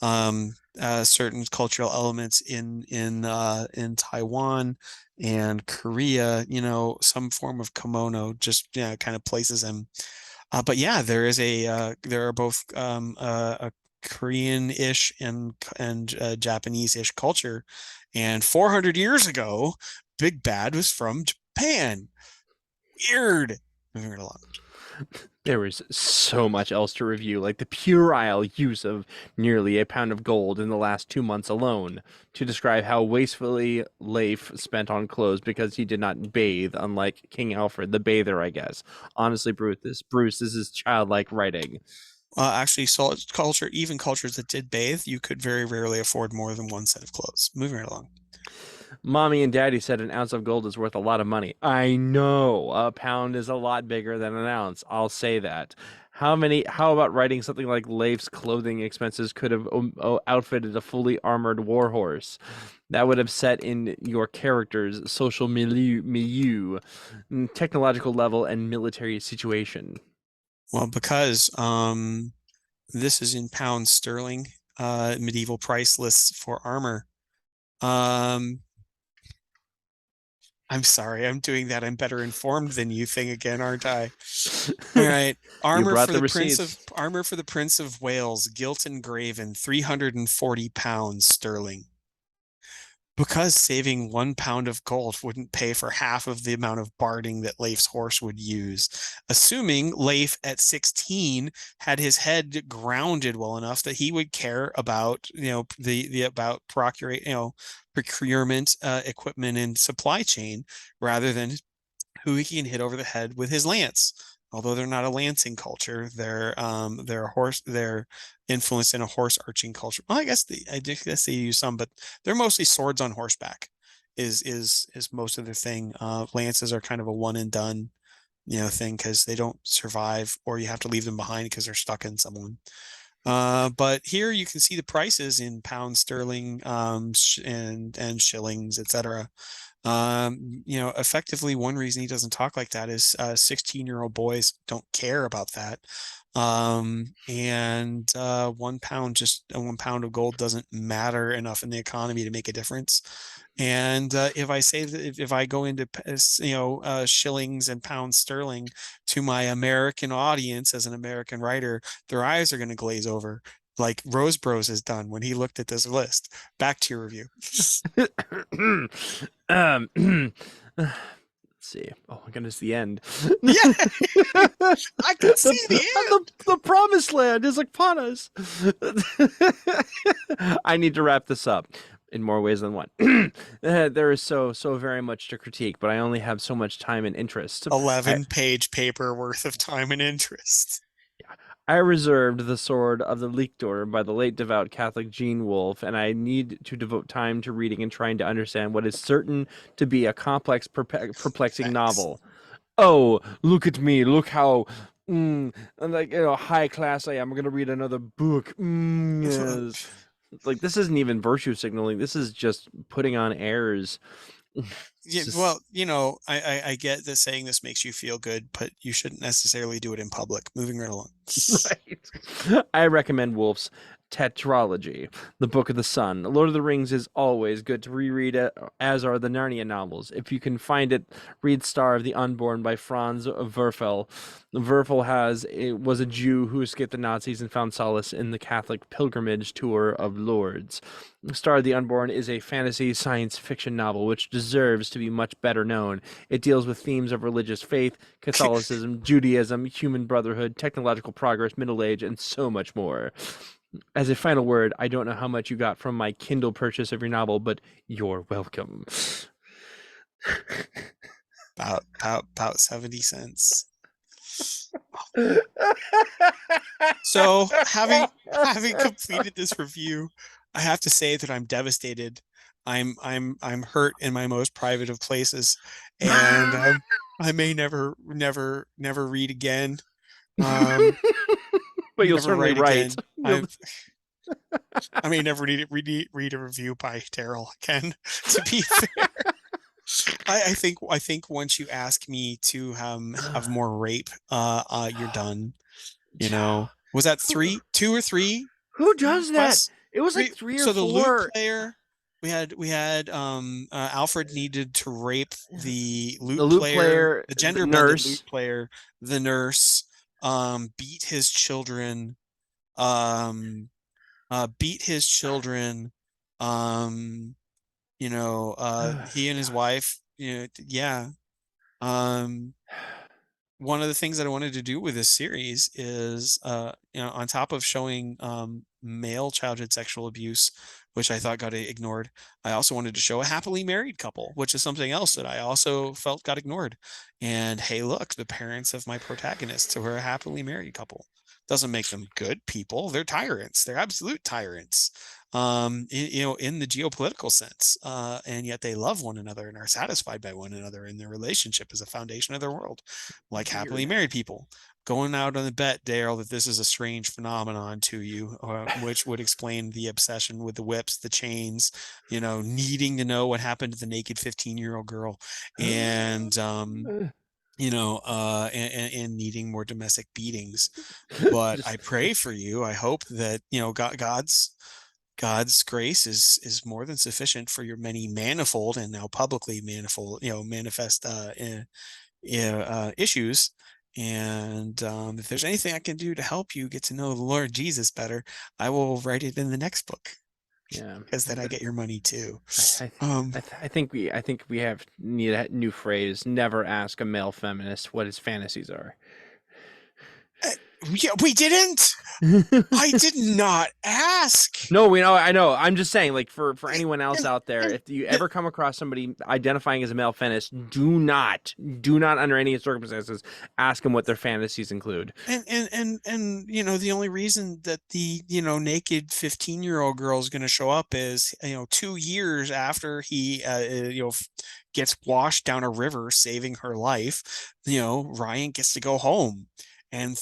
certain cultural elements in Taiwan and Korea, some form of kimono just kind of places him. But yeah, there are both a Korean-ish and Japanese-ish culture, and 400 years ago, Big Bad was from Japan. Weird. Moving right along. There was so much else to review, like the puerile use of nearly a pound of gold in the last 2 months alone, to describe how wastefully Leif spent on clothes because he did not bathe, unlike King Alfred, the bather, I guess. Honestly, Bruce, this is childlike writing. Actually, culture, even cultures that did bathe, you could very rarely afford more than one set of clothes. Moving right along. Mommy and Daddy said an ounce of gold is worth a lot of money. I know a pound is a lot bigger than an ounce. I'll say that. How about writing something like Leif's clothing expenses could have outfitted a fully armored warhorse? That would have set in your character's social milieu, technological level, and military situation. Well, because this is in pounds sterling, medieval price lists for armor. Um, I'm sorry, I'm doing that. I'm better informed than you thing again, aren't I? All right. You brought the receipts. Armor for the Prince of Wales, gilt and graven, 340 pounds sterling. Because saving 1 pound of gold wouldn't pay for half of the amount of barding that Leif's horse would use. Assuming Leif at 16 had his head grounded well enough that he would care about, the about procurement, equipment and supply chain rather than who he can hit over the head with his lance. Although they're not a lancing culture, they're influenced in a horse arching culture. Well, I guess they use some, but they're mostly swords on horseback. Is most of their thing. Lances are kind of a one and done, thing because they don't survive, or you have to leave them behind because they're stuck in someone. But here you can see the prices in pounds sterling, and shillings, etc. Effectively, one reason he doesn't talk like that is 16-year-old boys don't care about that. And 1 pound, just 1 pound of gold doesn't matter enough in the economy to make a difference. And if I say that if I go into shillings and pounds sterling to my American audience as an American writer, their eyes are going to glaze over, like Rose Bros has done when he looked at this list. Back to your review. Let's see. Oh my goodness, the end. Yeah, I can see the end. The promised land is upon us. I need to wrap this up in more ways than one. There is so very much to critique, but I only have so much time and interest. I 11-page paper worth of time and interest. I reserved The Sword of the Lictor by the late devout Catholic Gene Wolfe, and I need to devote time to reading and trying to understand what is certain to be a complex, perplexing Facts. novel. Oh, look at me! Look how, like high class I am. I'm gonna read another book. Yes. Like this isn't even virtue signaling. This is just putting on airs. It's Yeah, just well, I get that saying this makes you feel good, but you shouldn't necessarily do it in public. Moving right along. right. I recommend Wolfe's Tetralogy, The Book of the Sun. Lord of the Rings is always good to reread, as are the Narnia novels. If you can find it, read Star of the Unborn by Franz Werfel. Was a Jew who escaped the Nazis and found solace in the Catholic pilgrimage tour of Lourdes. Star of the Unborn is a fantasy science fiction novel which deserves to be much better known. It deals with themes of religious faith, Catholicism, Judaism, human brotherhood, technological progress, middle age, and so much more. As a final word, I don't know how much you got from my Kindle purchase of your novel, but you're welcome. About 70 cents. So having completed this review, I have to say that I'm devastated. I'm hurt in my most private of places, and I may never read again. Um, But you'll Never certainly write write. again. I may never read a review by Darrel again. To be fair, I think once you ask me to have more rape, you're done. Was that three, two or three Who does that? requests? It was like We three or so the lute four. player, we had Alfred needed to rape the The lute lute player, player, the the gender bended nurse. lute player, the nurse, beat his children, um beat his children, um he and his God. wife, yeah. Um One of the things that I wanted to do with this series is, on top of showing male childhood sexual abuse, which I thought got ignored, I also wanted to show a happily married couple, which is something else that I also felt got ignored. And hey, look, the parents of my protagonists were a happily married couple. Doesn't make them good people. They're tyrants. They're absolute tyrants. In the geopolitical sense, and yet they love one another and are satisfied by one another, and their relationship is a foundation of their world, like happily Weird. married people. Going out on the bet, Darrel, that this is a strange phenomenon to you, which would explain the obsession with the whips, the chains, needing to know what happened to the naked 15-year-old girl, and and needing more domestic beatings. But I Just pray for you. I hope that God's grace is more than sufficient for your many manifold and now publicly manifold, manifest issues. And if there's anything I can do to help you get to know the Lord Jesus better, I will write it in the next book, yeah. because then I get your money too. I I, Um, I think we have need a new phrase. Never ask a male feminist what his fantasies are. uh, yeah, we didn't. I did not ask. No, we know. I know. I'm just saying, like for anyone else And out there, and if you ever come across somebody identifying as a male feminist, do not under any circumstances ask them what their fantasies include. the only reason that the naked 15-year-old girl is going to show up is 2 years after he gets washed down a river saving her life. Ryan gets to go home, and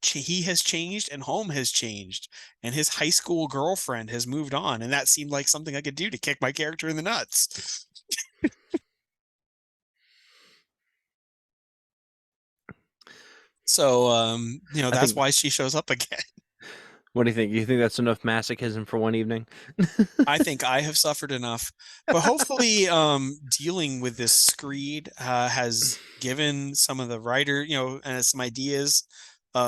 he has changed and home has changed, and his high school girlfriend has moved on, and that seemed like something I could do to kick my character in the nuts. So I that's think. why she shows up again. What do you think? You think that's enough masochism for one evening? I think I have suffered enough, but hopefully, dealing with this screed has given some of the writer, some ideas,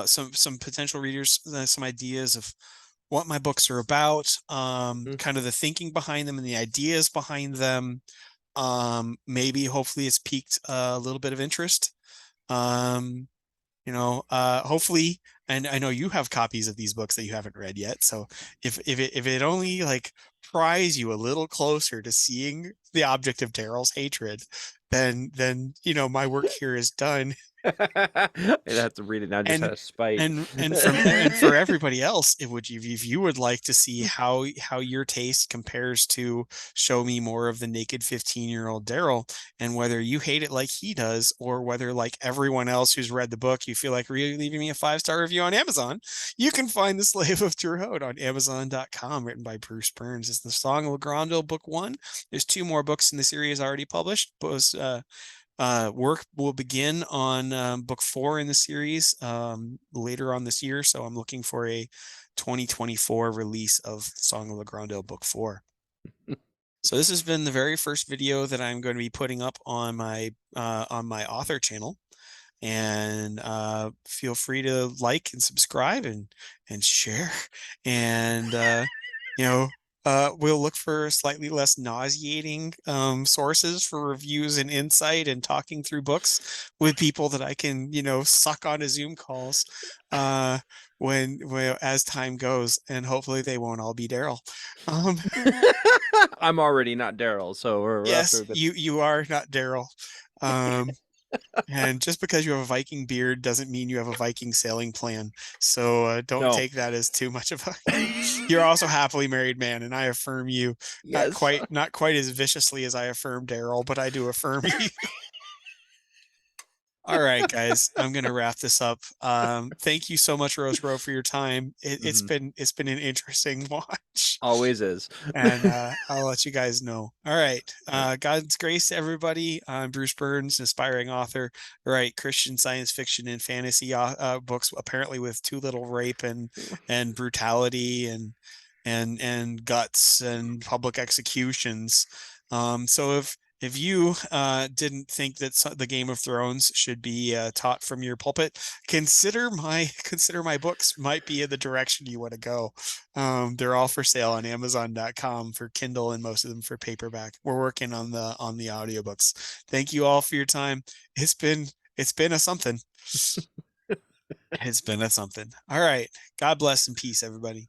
some potential readers, some ideas of what my books are about, kind of the thinking behind them and the ideas behind them. Maybe hopefully it's piqued a little bit of interest. Um, hopefully, and I know you have copies of these books that you haven't read yet, so if it only like pries you a little closer to seeing the object of Darrel's hatred, then my work here is done. I'd have to read it now just and out of spite. and for everybody else, if you would like to see how your taste compares to show me more of the naked 15-year-old Darrel, and whether you hate it like he does, or whether, like everyone else who's read the book, you feel like really leaving me a 5-star review on Amazon, you can find The Slave of Terre on Amazon.com, written by Bruce Burns. It's the Song of Grandel, book one. There's two more books in the series already published. Work will begin on book four in the series later on this year. So I'm looking for a 2024 release of Song of Grandel book four. So this has been the very first video that I'm going to be putting up on my author channel, and feel free to like and subscribe and share, and you know we'll look for slightly less nauseating sources for reviews and insight and talking through books with people that I can suck on a Zoom calls uh when as time goes, and hopefully they won't all be Darrel. um I'm already not Darrel, so we're off to yes, a good. you are not Darrel. um And just because you have a Viking beard doesn't mean you have a Viking sailing plan. So don't No. take that as too much of a. You're also a happily married man, and I affirm you. Not Yes. quite, not quite as viciously as I affirm Darrel, but I do affirm you. All right, guys, I'm gonna wrap this up. Thank you so much, Rose Bro, for your time. It's Hmm. been an interesting watch, Always is. and I'll let you guys know. All right. All right. God's grace to everybody. I'm Bruce Burns, aspiring author. All right, Christian science fiction and fantasy books, apparently with too little rape and brutality, and and guts and public executions. So if you didn't think that the Game of Thrones should be taught from your pulpit, consider my books might be in the direction you want to go. They're all for sale on Amazon.com for Kindle and most of them for paperback. We're working on the audiobooks. Thank you all for your time. It's been a something. It's been a something. All right. God bless and peace, everybody.